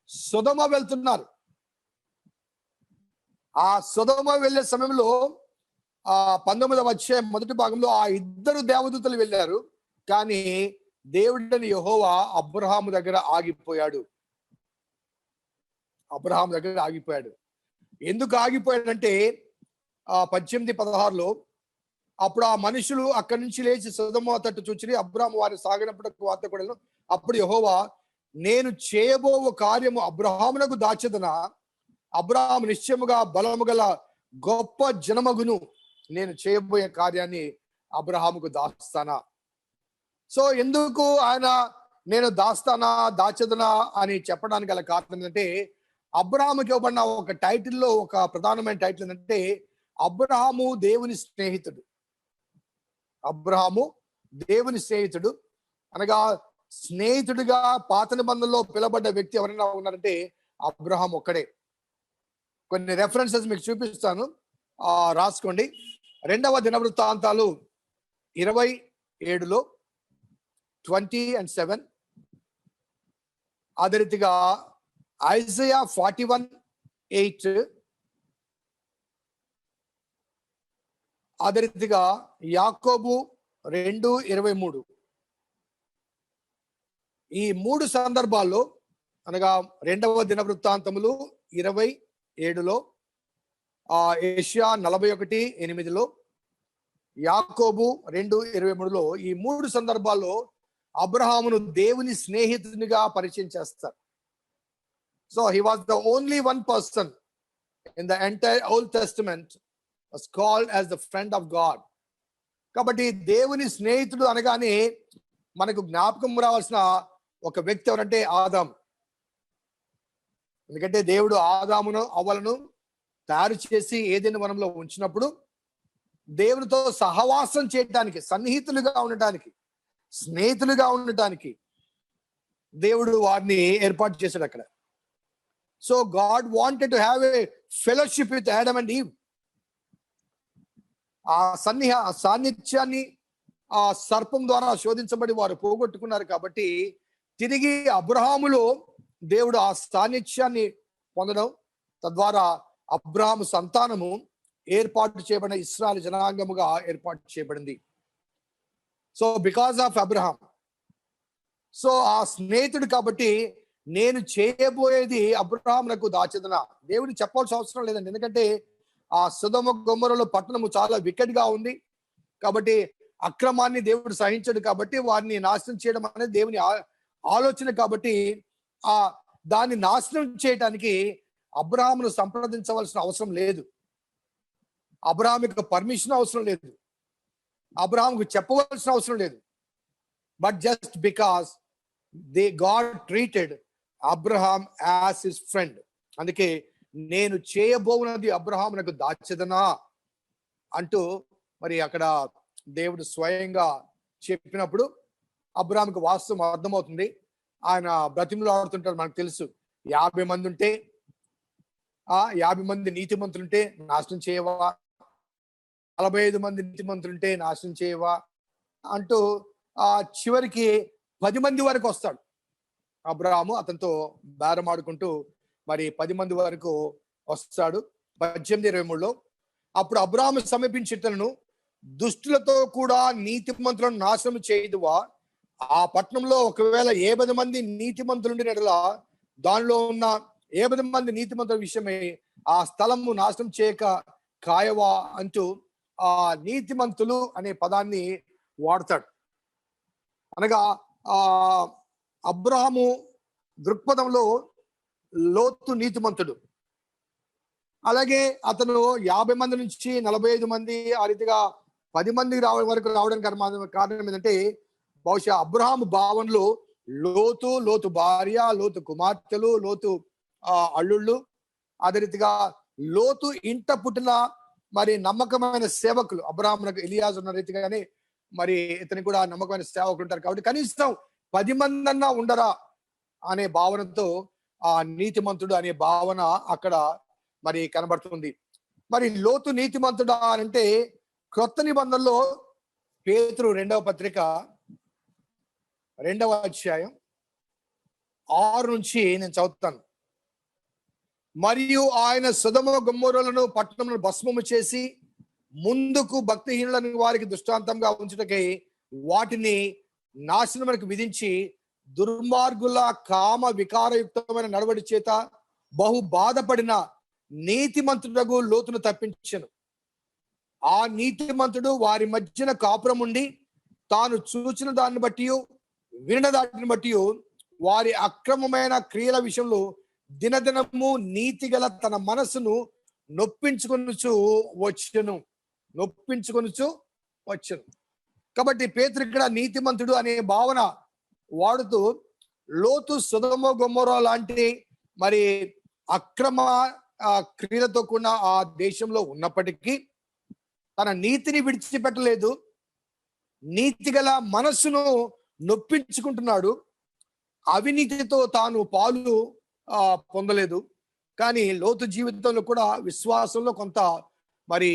A: సొదొమ వెళ్తున్నారు. ఆ సొదొమ వెళ్ళే సమయంలో 19వ అధ్యాయం మొదటి భాగంలో ఆ ఇద్దరు దేవదూతలు వెళ్ళారు, కానీ దేవుడని యెహోవా అబ్రహాము దగ్గర ఆగిపోయాడు. అబ్రహాము దగ్గర ఆగిపోయాడు. ఎందుకు ఆగిపోయాడంటే 18-16లో అప్పుడు ఆ మనుషులు అక్కడి నుంచి లేచి సొదొమ తట్టు చూచి అబ్రహాము వారి సాగినప్పుడు వార్త కూడా. అప్పుడు యెహోవా, నేను చేయబో కార్యము అబ్రహామునకు దాచెదనా? అబ్రహాము నిశ్చయముగా బలము గల గొప్ప జనమగును. నేను చేయబోయే కార్యాన్ని అబ్రహాముకు దాస్తానా? సో ఎందుకు ఆయన నేను దాచెదనా అని చెప్పడానికి గల కారణం ఏంటంటే, అబ్రహాముకి ఇవ్వబడిన ఒక టైటిల్లో ఒక ప్రధానమైన టైటిల్ ఏంటంటే, అబ్రహాము దేవుని స్నేహితుడు. అబ్రహాము దేవుని స్నేహితుడు. అనగా స్నేహితుడిగా పాత నిబంధనలో పిలబడ్డ వ్యక్తి ఎవరైనా ఉన్నారంటే అబ్రహాం ఒక్కడే. కొన్ని రెఫరెన్సెస్ మీకు చూపిస్తాను, రాసుకోండి. 2వ దినవృత్తాంతాలు 27లో 20 and 7, అదే రీతిగా ఐజయా 41:8, అదే రీతిగా యాకోబు 2:23. ఈ 3 సందర్భాల్లో అనగా 2వ దినవృత్తాంతములు 27లో, యెషయా 41:8లో, యాకోబు 2:23లో, ఈ 3 సందర్భాల్లో అబ్రహామును దేవుని స్నేహితునిగా పరిచయం చేస్తారు. So he was the only one person in the entire old testament was called as the friend of God. కాబట్టి దేవుని స్నేహితుడు అనగానే మనకు జ్ఞాపకం రావాల్సిన ఒక వ్యక్తి ఎవరంటే ఆదాం. ఎందుకంటే దేవుడు ఆదామును అవ్వలను తయారు చేసి ఏదైనా వనంలో ఉంచినప్పుడు దేవునితో సహవాసం చేయటానికి, సన్నిహితులుగా ఉండటానికి, స్నేహితులుగా ఉండటానికి దేవుడు వారిని ఏర్పాటు చేశాడు అక్కడ. So God wanted to have a fellowship with Adam and Eve. ఆ సాన్నిధ్యాన్ని ఆ సర్పం ద్వారా శోధించబడి వారు పోగొట్టుకున్నారు. కాబట్టి తిరిగి అబ్రహాములో దేవుడు ఆ సాన్నిధ్యాన్ని పొందడం, తద్వారా అబ్రహాము సంతానము ఏర్పాటు చేయబడిన ఇశ్రాయేలు జనాంగముగా ఏర్పాటు చేయబడింది. So because of Abraham, so ఆ స్నేహితుడు కాబట్టి నేను చేయబోయేది అబ్రహామునకు దాచెదనా, దేవుడు చెప్పాల్సిన అవసరం లేదండి. ఎందుకంటే ఆ సొదొమ గొమొర్రాలో పట్టణము చాలా వికెట్ గా ఉంది. కాబట్టి అక్రమాన్ని దేవుడు సహించడు, కాబట్టి వారిని నాశనం చేయడం అనేది దేవుని ఆలోచన. కాబట్టి ఆ దాన్ని నాశనం చేయడానికి అబ్రహామును సంప్రదించవలసిన అవసరం లేదు, అబ్రహాముకు పర్మిషన్ అవసరం లేదు, అబ్రహాముకు చెప్పవలసిన అవసరం లేదు. But just because God treated Abraham as his friend, అందుకే నేను చేయబోవున్నది అబ్రహామునకు దాచెదనా అంటూ మరి అక్కడ దేవుడు స్వయంగా చెప్పినప్పుడు అబ్రహాముకు వాస్తవం అర్థమవుతుంది. ఆయన బ్రతిమలాడుతుంటాడు. మనకు తెలుసు, 50 మంది ఉంటే 50 మంది నీతిమంతులుంటే నాశనం చేయవా, 45 మంది నీతిమంతులుంటే నాశనం చేయవా అంటూ చివరికి 10 మంది వరకు వస్తాడు అబ్రహాము. అతనితో బేరమాడుకుంటూ మరి 10 మంది వరకు వస్తాడు. 18:23లో అప్పుడు అబ్రహాము సమీపించేటను, దుష్టులతో కూడా నీతిమంతులను నాశనం చేయదువా, ఆ పట్టణంలో ఒకవేళ 70 మంది నీతిమంతులుండినట్లా దానిలో ఉన్న 70 మంది నీతిమంతుల విషయమై ఆ స్థలము నాశనం చేయక కాయవా అంటూ ఆ నీతిమంతులు అనే పదాన్ని వాడతాడు. అనగా అబ్రహాము దృక్పథంలో లోతు నీతిమంతుడు. అలాగే అతను 50 మంది నుంచి 45 మంది ఆ రీతిగా 10 మంది వరకు రావడానికి కారణం ఏంటంటే, బహుశా అబ్రహాము భావనలో లోతు భార్య, లోతు కుమార్తెలు, లోతు అల్లుళ్ళు, అదే రీతిగా లోతు ఇంట పుట్టిన మరి నమ్మకమైన సేవకులు, అబ్రహామునకు ఎలియాజు ఉన్న రీతిగానే మరి ఇతని కూడా నమ్మకమైన సేవకులు ఉంటారు. కాబట్టి కనీసం 10 మంది అన్నా ఉండరా అనే భావనతో ఆ నీతిమంతుడు అనే భావన అక్కడ మరి కనబడుతుంది. మరి లోతు నీతిమంతుడా అంటే క్రొత్త నిబంధనలో పేతురు 2వ పత్రిక 2వ అధ్యాయం 6 నుంచి నేను చదువుతాను. మరియు ఆయన సొదొమ గొమొర్రాలను పట్టణములను భస్మము చేసి ముందుకు భక్తిహీనులను వారికి దృష్టాంతంగా ఉంచుటకై వాటిని నాశనమునకు విధించి దుర్మార్గుల కామ వికారయుక్తమైన నడవడి చేత బహు బాధపడిన నీతిమంతుడగు లోతును తప్పించెను. ఆ నీతిమంతుడు వారి మధ్యన కాపురం ఉండి తాను చూచిన దాన్ని బట్టి వినిన దాటిని బట్టి వారి అక్రమమైన క్రియల విషయంలో దినదినము నీతిగల తన మనసును నొప్పించుకొనుచు వచ్చెను. కాబట్టి పేతురు ఇక్కడ నీతిమంతుడు అనే భావన వాడుతూ లోతు సొదొమ గొమొర్రా లాంటి మరి అక్రమ క్రియలతో కూడిన ఆ దేశంలో ఉన్నప్పటికీ తన నీతిని విడిచిపెట్టలేదు, నీతి గల మనస్సును నొప్పించుకుంటున్నాడు. అవినీతితో తాను పాలు పొందలేదు. కానీ లోతు జీవితంలో కూడా విశ్వాసంలో కొంత మరి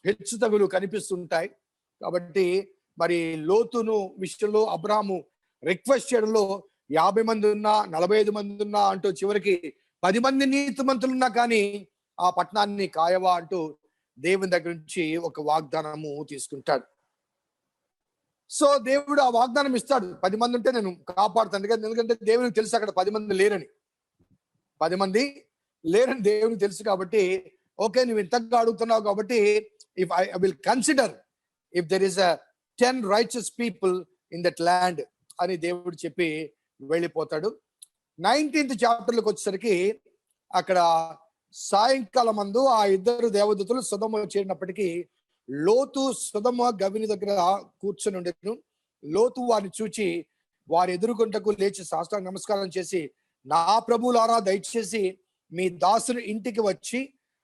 A: హెచ్చుతగులు కనిపిస్తుంటాయి. కాబట్టి మరి లోతును విషయంలో అబ్రాహాము రిక్వెస్ట్ చేయడంలో 50 మంది ఉన్నా 45 మంది ఉన్నా అంటూ చివరికి 10 మంది నీతిమంతులున్నా కానీ ఆ పట్టణాన్ని కాయవా అంటూ దేవుని దగ్గర నుంచి ఒక వాగ్దానము తీసుకుంటాడు. సో దేవుడు ఆ వాగ్దానం ఇస్తాడు. 10 మంది ఉంటే నేను కాపాడుతాను. ఎందుకంటే దేవునికి తెలుసు అక్కడ 10 మంది లేరని. 10 మంది లేరని దేవునికి తెలుసు కాబట్టి, ఓకే నువ్వు ఇంతగా అడుగుతున్నావు కాబట్టి if I will consider if there is 10 righteous people in that land అని దేవుడు చెప్పి వెళ్ళిపోతాడు. 19th చాప్టర్లోకి వచ్చేసరికి అక్కడ సాయంకాలం మందు ఆ ఇద్దరు దేవదూతలు సొదొమ చేరినప్పటికీ లోతు సొదొమ గవిని దగ్గర కూర్చొని ఉండేను. లోతు వారిని చూచి వారి ఎదురుగుంటకు లేచి సాష్టాంగ నమస్కారం చేసి, నా ప్రభువులారా దయచేసి మీ దాసుని ఇంటికి వచ్చి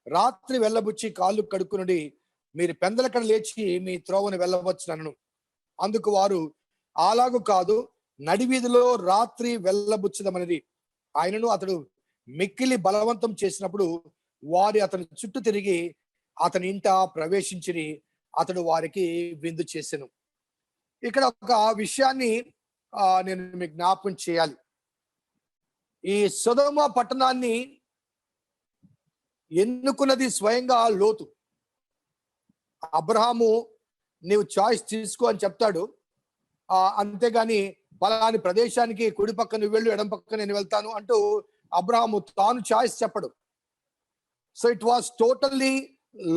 A: రాత్రి వెళ్ళబుచ్చి కాళ్ళు కడుక్కునుడి, మీరు పెందలకడ లేచి మీ త్రోవను వెళ్ళవచ్చునను. అందుకు వారు అలాగు కాదు, నడివీధిలో రాత్రి వెళ్ళబుచ్చదమనేది. ఆయనను అతడు మిక్కిలి బలవంతం చేసినప్పుడు వారి అతని చుట్టూ తిరిగి అతని ఇంట ప్రవేశించి అతడు వారికి విందు చేసెను. ఇక్కడ ఒక విషయాన్ని నేను మీకు జ్ఞాపకం చేయాలి. ఈ సొదొమ పట్టణాన్ని ఎన్నుకున్నది స్వయంగా లోతు. అబ్రహాము నీవు చాయిస్ తీసుకో అని చెప్తాడు, అంతేగాని పలాని ప్రదేశానికి కుడి పక్క నువ్వు వెళ్ళు, ఎడం పక్క నేను వెళ్తాను అంటూ అబ్రహాము తాను చాయిస్ చెప్పడు. So it was totally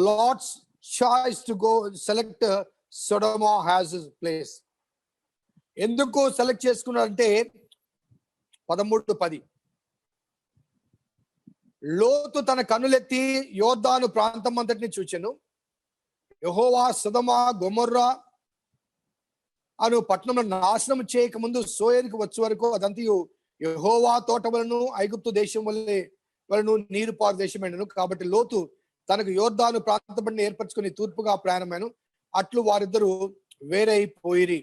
A: Lord's choice to go select Sodom has his place. ఎందుకు సెలెక్ట్ చేసుకున్నాడంటే 13:10 లోతు తన కన్నులెత్తి యోర్దాను ప్రాంతం అంతటిని చూచెను. యెహోవా సొదొమ గొమొర్రా అను పట్టణంలో నాశనం చేయక ముందు సోయరికి వచ్చే వరకు అదంతయు యెహోవా తోట వలను ఐగుప్తు దేశం వలను నీరు పారు దేశమైనను. కాబట్టి లోతు తనకు యోర్దాను ప్రాంతం ఏర్పరచుకుని తూర్పుగా ప్రయాణమైన అట్లు వారిద్దరూ వేరైపోయిరి.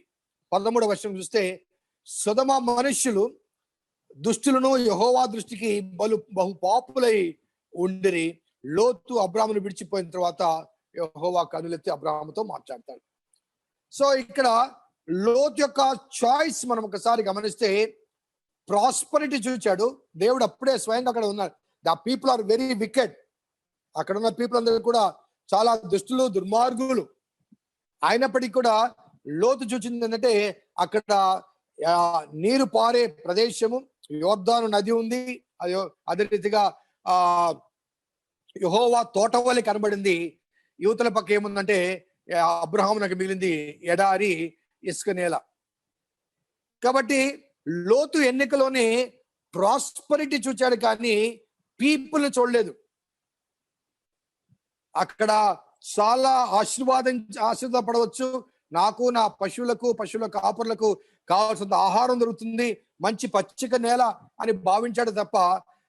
A: 13వ వచనం చూస్తే, సొదొమ మనుష్యులు దుష్టులను యెహోవా దృష్టికి బహు పాపులై ఉండిరి. లోతు అబ్రాహామును విడిచిపోయిన తర్వాత యెహోవా కన్నులెత్తి అబ్రాహాముతో మాట్లాడతాడు. సో ఇక్కడ లోతు యొక్క చాయిస్ మనం ఒకసారి గమనిస్తే ప్రాస్పరిటీ చూచాడు. దేవుడు అప్పుడే స్వయంగా అక్కడ ఉన్నారు. The people are very wicked. అక్కడ ఉన్న పీపుల్ అందరూ కూడా చాలా దుష్టులు, దుర్మార్గులు. అయినప్పటికీ కూడా లోతు చూచింది ఏంటంటే అక్కడ నీరు పారే ప్రదేశము, యోర్దాను నది ఉంది. అదే రీతిగా యెహోవా తోట వలె కనబడింది. యువతల పక్క ఏముందంటే అబ్రహామునకు మిగిలింది ఎడారి, ఇసుక నేల. కాబట్టి లోతు ఎన్నికలోనే ప్రాస్పరిటీ చూచాడు కానీ పీపుల్ చూడలేదు. అక్కడ చాలా ఆశీర్వాదపడవచ్చు, నాకు నా పశువుల కాపరులకు కావాల్సినంత ఆహారం దొరుకుతుంది, మంచి పచ్చిక నేల అని భావించాడు తప్ప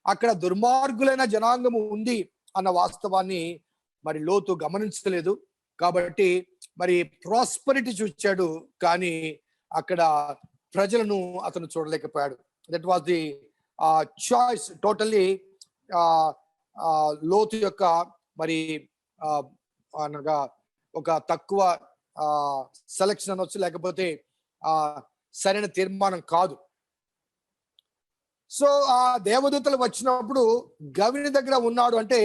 A: అక్కడ దుర్మార్గులైన జనాంగము ఉంది అన్న వాస్తవాన్ని మరి లోతు గమనించలేదు. కాబట్టి మరి ప్రాస్పరిటీ చూచాడు కానీ అక్కడ ప్రజలను అతను చూడలేకపోయాడు. That was the choice totally లోతు యొక్క మరి అనగా ఒక తక్కువ సెలక్షన్ అనొచ్చు, లేకపోతే సరైన తీర్మానం కాదు. సో ఆ దేవదూతలు వచ్చినప్పుడు గవిని దగ్గర ఉన్నాడు అంటే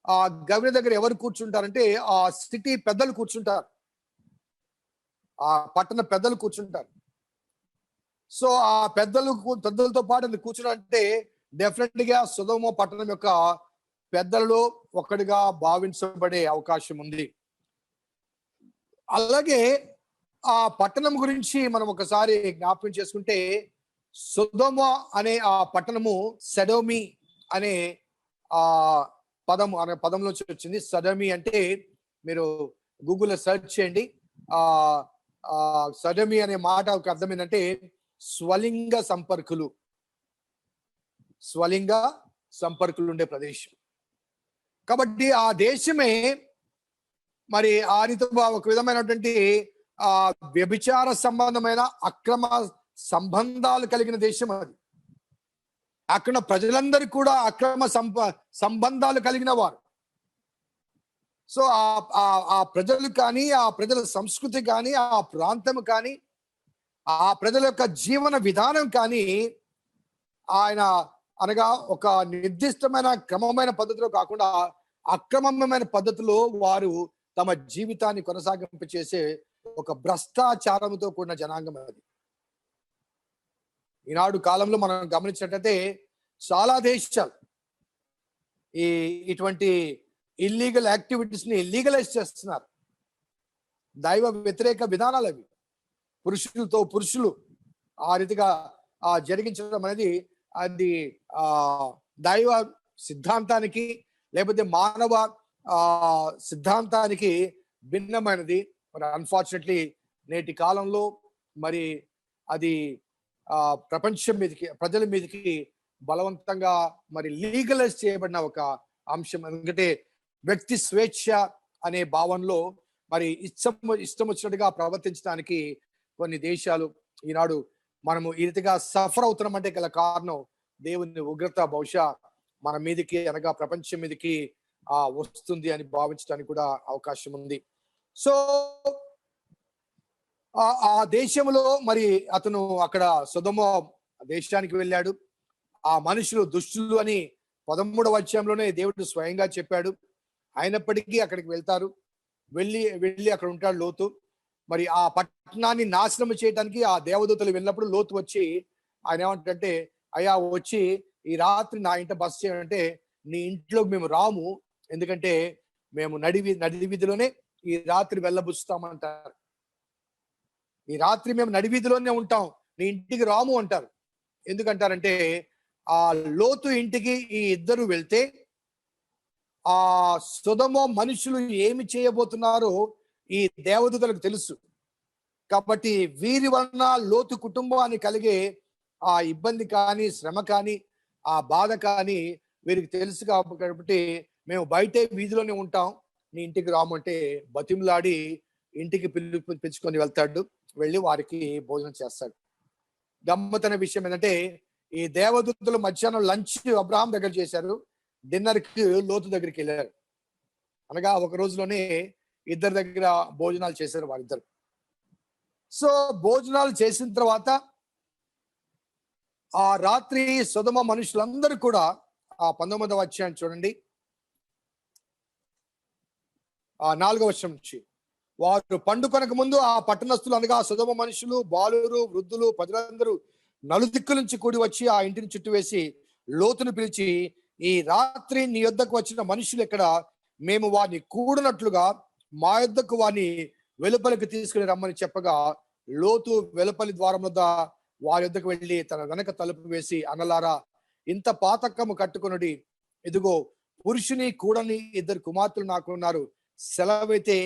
A: ఆ గవిని దగ్గర ఎవరు కూర్చుంటారంటే ఆ సిటీ పెద్దలు కూర్చుంటారు, ఆ పట్టణ పెద్దలు కూర్చుంటారు. సో ఆ పెద్దలతో పాటు కూర్చున్నారంటే డెఫినెట్ గా సొదొమ పట్టణం యొక్క పెద్దలలో ఒకటిగా భావించబడే అవకాశం ఉంది. అలాగే ఆ పట్టణం గురించి మనం ఒకసారి జ్ఞాపకం చేసుకుంటే సొదొమ అనే ఆ పట్టణము సొడొమి అనే పదంలో వచ్చింది. సొడొమి అంటే మీరు గూగుల్లో సెర్చ్ చేయండి. సొడొమి అనే మాట ఒక అర్థం ఏంటంటే స్వలింగ సంపర్కులు ఉండే ప్రదేశం. కాబట్టి ఆ దేశమే మరి ఆ రీతిగా ఒక విధమైనటువంటి వ్యభిచార సంబంధమైన అక్రమ సంబంధాలు కలిగిన దేశం అది. అక్కడ ప్రజలందరూ కూడా అక్రమ సంబంధాలు కలిగిన వారు. సో ఆ ప్రజలు కానీ, ఆ ప్రజల సంస్కృతి కానీ, ఆ ప్రాంతం కానీ, ఆ ప్రజల యొక్క జీవన విధానం కానీ ఆయన అనగా ఒక నిర్దిష్టమైన క్రమమైన పద్ధతిలో కాకుండా అక్రమమైన పద్ధతిలో వారు తమ జీవితాన్ని కొనసాగింప చేసే ఒక భ్రష్టాచారంతో కూడిన జనాంగం అది. ఈనాడు కాలంలో మనం గమనించినట్లయితే చాలా దేశాలు ఇటువంటి ఇల్లీగల్ యాక్టివిటీస్ ని లీగలైజ్ చేస్తున్నారు. దైవ వ్యతిరేక విధానాలు అవి. పురుషులతో పురుషులు ఆ రీతిగా జరిగించడం అనేది అది దైవ సిద్ధాంతానికి లేకపోతే మానవ సిద్ధాంతానికి భిన్నమైనది. మరి అన్ఫార్చునేట్లీ నేటి కాలంలో మరి అది ప్రపంచం మీదకి, ప్రజల మీదకి బలవంతంగా మరి లీగలైజ్ చేయబడిన ఒక అంశం. ఎందుకంటే వ్యక్తి స్వేచ్ఛ అనే భావనలో మరి ఇష్టం వచ్చినట్టుగా ప్రవర్తించడానికి కొన్ని దేశాలు ఈనాడు మనము ఈ రీతిగా సఫర్ అవుతున్నామంటే గల కారణం దేవుని ఉగ్రత బహుశా మన మీదకి అనగా ప్రపంచం మీదకి వస్తుంది అని భావించడానికి కూడా అవకాశం ఉంది. సో ఆ దేశంలో మరి అతను అక్కడ సొదొమ దేశానికి వెళ్ళాడు. ఆ మనుషులు దుష్టులు అని 13వ అధ్యాయంలోనే దేవుడు స్వయంగా చెప్పాడు. అయినప్పటికీ అక్కడికి వెళ్తారు. వెళ్ళి అక్కడ ఉంటాడు లోతు. మరి ఆ పట్టణాన్ని నాశనం చేయడానికి ఆ దేవదూతలు వెళ్ళినప్పుడు లోతు వచ్చి ఆయన ఏమంటే, అయ్యా వచ్చి ఈ రాత్రి నా ఇంట బస చేయాలంటే నీ ఇంట్లోకి మేము రాము, ఎందుకంటే మేము నడి వీధిలోనే ఈ రాత్రి వెళ్ళబుస్తామంటారు. ఈ రాత్రి మేము నడి వీధిలోనే ఉంటాం, నీ ఇంటికి రాము అంటారు. ఎందుకంటారంటే ఆ లోతు ఇంటికి ఈ ఇద్దరు వెళ్తే ఆ సొదొమ మనుషులు ఏమి చేయబోతున్నారో ఈ దేవదూతలకు తెలుసు. కాబట్టి వీరి వలన లోతు కుటుంబాన్ని కలిగే ఆ ఇబ్బంది కానీ, శ్రమ కానీ, ఆ బాధ కానీ వీరికి తెలుసు. కాబట్టి మేము బయటే వీధిలోనే ఉంటాం, నీ ఇంటికి రామంటే బతిమలాడి ఇంటికి పిలుచుకొని వెళ్తాడు. వెళ్ళి వారికి భోజనం చేస్తాడు. గమ్మత్తైన విషయం ఏంటంటే ఈ దేవదూతలు మధ్యాహ్నం లంచ్ అబ్రహాం దగ్గర చేశారు, డిన్నర్ కి లోతు దగ్గరికి వెళ్ళారు. అనగా ఒక రోజులోనే ఇద్దరి దగ్గర భోజనాలు చేశారు వారిద్దరు. సో భోజనాలు చేసిన తర్వాత ఆ రాత్రి సొదొమ మనుషులందరూ కూడా ఆ 19వ అధ్యాయం చూడండి, ఆ 4వ వచనం నుంచి, వారు పండుకొనక ముందు ఆ పట్టణస్థులు అనగా సొదొమ మనుషులు, బాలురు, వృద్ధులు, ప్రజలందరూ నలుదిక్కుల నుంచి కూడి వచ్చి ఆ ఇంటిని చుట్టూ వేసి లోతును పిలిచి, ఈ రాత్రి నీ యొద్దకు వచ్చిన మనుషులు ఎక్కడ? మేము వారిని కూడినట్లుగా మా యొద్దకు వారిని వెలుపలికి తీసుకుని రమ్మని చెప్పగా, లోతు వెలుపలి ద్వారం వద్ద వారి యొద్దకు వెళ్ళి తన వెనక తలుపు వేసి, అన్నలారా ఇంత పాతకము కట్టుకొనుడి, ఇదిగో పురుషుని కూడని ఇద్దరు కుమార్తెలు నాకున్నారు, సెలవైతే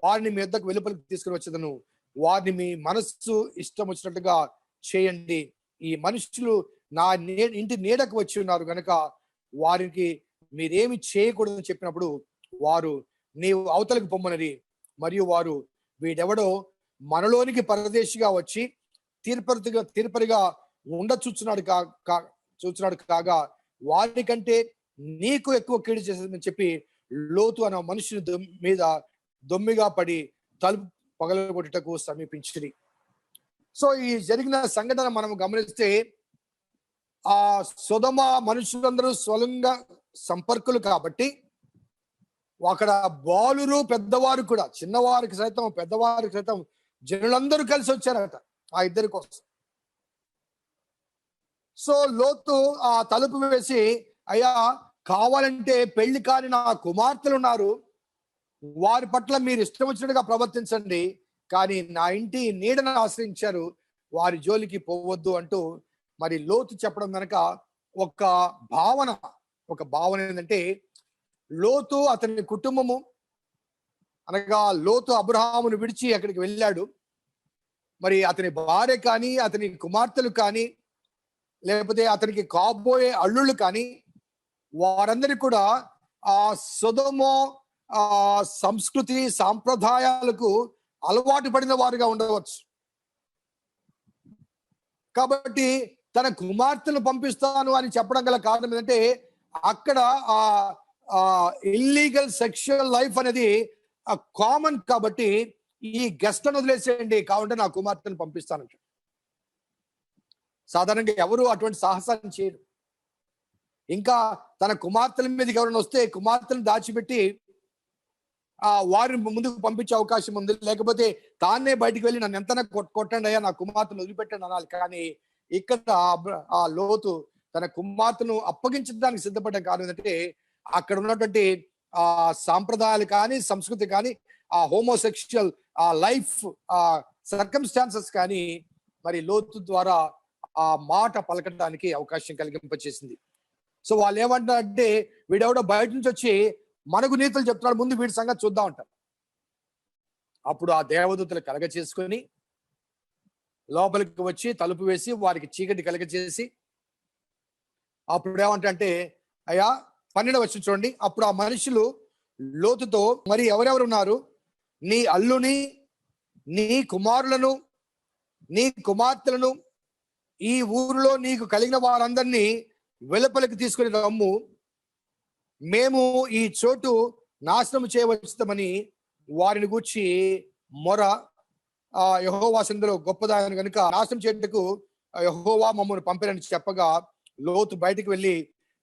A: వారిని మీ యొద్దకు వెలుపలికి తీసుకుని వచ్చేదను, వారిని మీ మనస్సు ఇష్టం వచ్చినట్టుగా చేయండి. ఈ మనుషులు నా ఇంటి నీడకు వచ్చి ఉన్నారు గనక వారికి మీరేమి చేయకూడదని చెప్పినప్పుడు వారు నీవు అవతలకు పొమ్మనరి. మరియు వారు వీడెవడో మనలోనికి పరదేశిగా వచ్చి తీర్పరిగా చూచున్నాడు కాగా వారికంటే నీకు ఎక్కువ కీడు చేసేదని చెప్పి లోతు అన్న మనుషుని మీద దొమ్మిగా పడి తలుపు పగలగొట్టుటకు సమీపించింది. సో ఈ జరిగిన సంఘటన మనం గమనిస్తే ఆ సొదొమ మనుషులందరూ స్వలంగా సంపర్కులు కాబట్టి అక్కడ బాలురు పెద్దవారు కూడా, చిన్నవారికి సైతం పెద్దవారికి సైతం జనులందరూ కలిసి వచ్చారట ఆ ఇద్దరి కోసం. సో లోతు ఆ తలుపు వేసి, అయ్యా కావాలంటే పెళ్లి కాని నా కుమార్తెలు ఉన్నారు, వారి పట్ల మీరు ఇష్టం వచ్చినట్టుగా ప్రవర్తించండి, కానీ నా ఇంటి నీడను ఆశ్రయించారు, వారి జోలికి పోవద్దు అంటూ మరి లోతు చెప్పడం కనుక ఒక భావన ఏంటంటే, లోతు అతని కుటుంబము అనగా లోతు అబ్రహామును విడిచి అక్కడికి వెళ్ళాడు. మరి అతని భార్య కానీ, అతని కుమార్తెలు కానీ, లేకపోతే అతనికి కాబోయే అల్లుళ్ళు కానీ, వారందరూ కూడా ఆ సొదొమ సంస్కృతి సాంప్రదాయాలకు అలవాటు పడిన వారుగా ఉండవచ్చు. కాబట్టి తన కుమార్తెను పంపిస్తాను అని చెప్పడం గల కారణం ఏంటంటే అక్కడ ఆ ఇల్లీగల్ సెక్షువల్ లైఫ్ అనేది కామన్. కాబట్టి ఈ గెస్ట్ అని వదిలేసేయండి, కావాలంటే నా కుమార్తెను పంపిస్తాను. సాధారణంగా ఎవరు అటువంటి సాహసాన్ని చేయరు. ఇంకా తన కుమార్తెల మీదకి ఎవరైనా వస్తే కుమార్తెను దాచిపెట్టి వారిని ముందుకు పంపించే అవకాశం ఉంది. లేకపోతే తానే బయటికి వెళ్ళి నన్ను ఎంతనా కొట్టండి అయ్యా, నా కుమార్తెను వదిలిపెట్టండి అనాలి. కానీ ఇక్కడ ఆ లోతు తన కుమార్తెను అప్పగించడానికి సిద్ధపడ్డ కారణం ఏంటంటే అక్కడ ఉన్నటువంటి సాంప్రదాయాలు కానీ సంస్కృతి కానీ ఆ హోమోసెక్షువల్ లైఫ్ సర్కమ్స్టాన్సెస్ కానీ మరి లోతు ద్వారా ఆ మాట పలకడానికి అవకాశం కలిగింపచేసింది. సో వాళ్ళు ఏమంటారంటే వీడెవడో బయట నుంచి వచ్చి మనకు నీతులు చెప్తున్నాడు, ముందు వీడి సంగతి చూద్దాం అంటారు. అప్పుడు ఆ దేవదూతలు కలగ చేసుకొని లోపలికి వచ్చి తలుపు వేసి వారికి చీకటి కలగ చేసి అప్పుడు ఏమంటే అయ్యా 12వ వచనం చూడండి. అప్పుడు ఆ మనుషులు లోతుతో, మరి ఎవరెవరు ఉన్నారు? నీ అల్లుని, నీ కుమారులను, నీ కుమార్తెలను, ఈ ఊరిలో నీకు కలిగిన వారందరినీ వెలుపలికి తీసుకుని రమ్ము, మేము ఈ చోటు నాశనం చేయవచ్చుతామని వారిని గూర్చి మొర యెహోవా సన్నిధిలో గొప్పదాయను కనుక నాశనం చేయటకు యెహోవా మమ్మల్ని పంపిరని చెప్పగా లోతు బయటికి వెళ్ళి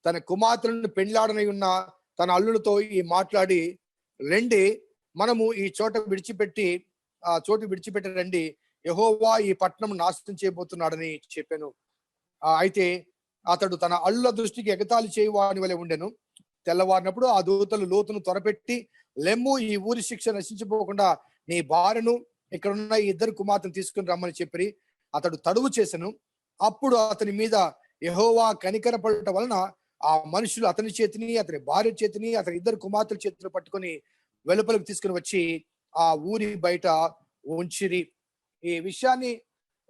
A: తన కుమార్తెలను పెండ్లాడనై ఉన్న తన అల్లులతో ఈ మాట్లాడి, రండి మనము ఈ చోటు విడిచిపెట్టి రండి, యెహోవా ఈ పట్టణం నాశనం చేయబోతున్నాడని చెప్పాను. అయితే అతడు తన అల్లుల దృష్టికి ఎగతాళి చేయవాని వలె ఉండెను. తెల్లవారినప్పుడు ఆ దూతలు లోతును త్వరపెట్టి, లెమ్ము, ఈ ఊరి శిక్ష నశించిపోకుండా నీ భార్యను ఇక్కడున్న ఈ 2 కుమార్తెను తీసుకుని రమ్మని చెప్పి అతడు తడువు చేసెను. అప్పుడు అతని మీద యెహోవా కనికరపడటం వలన ఆ మనుషులు అతని చేతిని, అతని భార్య చేతిని, అతని 2 కుమార్తెల చేతులు పట్టుకొని వెలుపలికి తీసుకుని వచ్చి ఆ ఊరి బయట ఉంచిరి. ఈ విషయాన్ని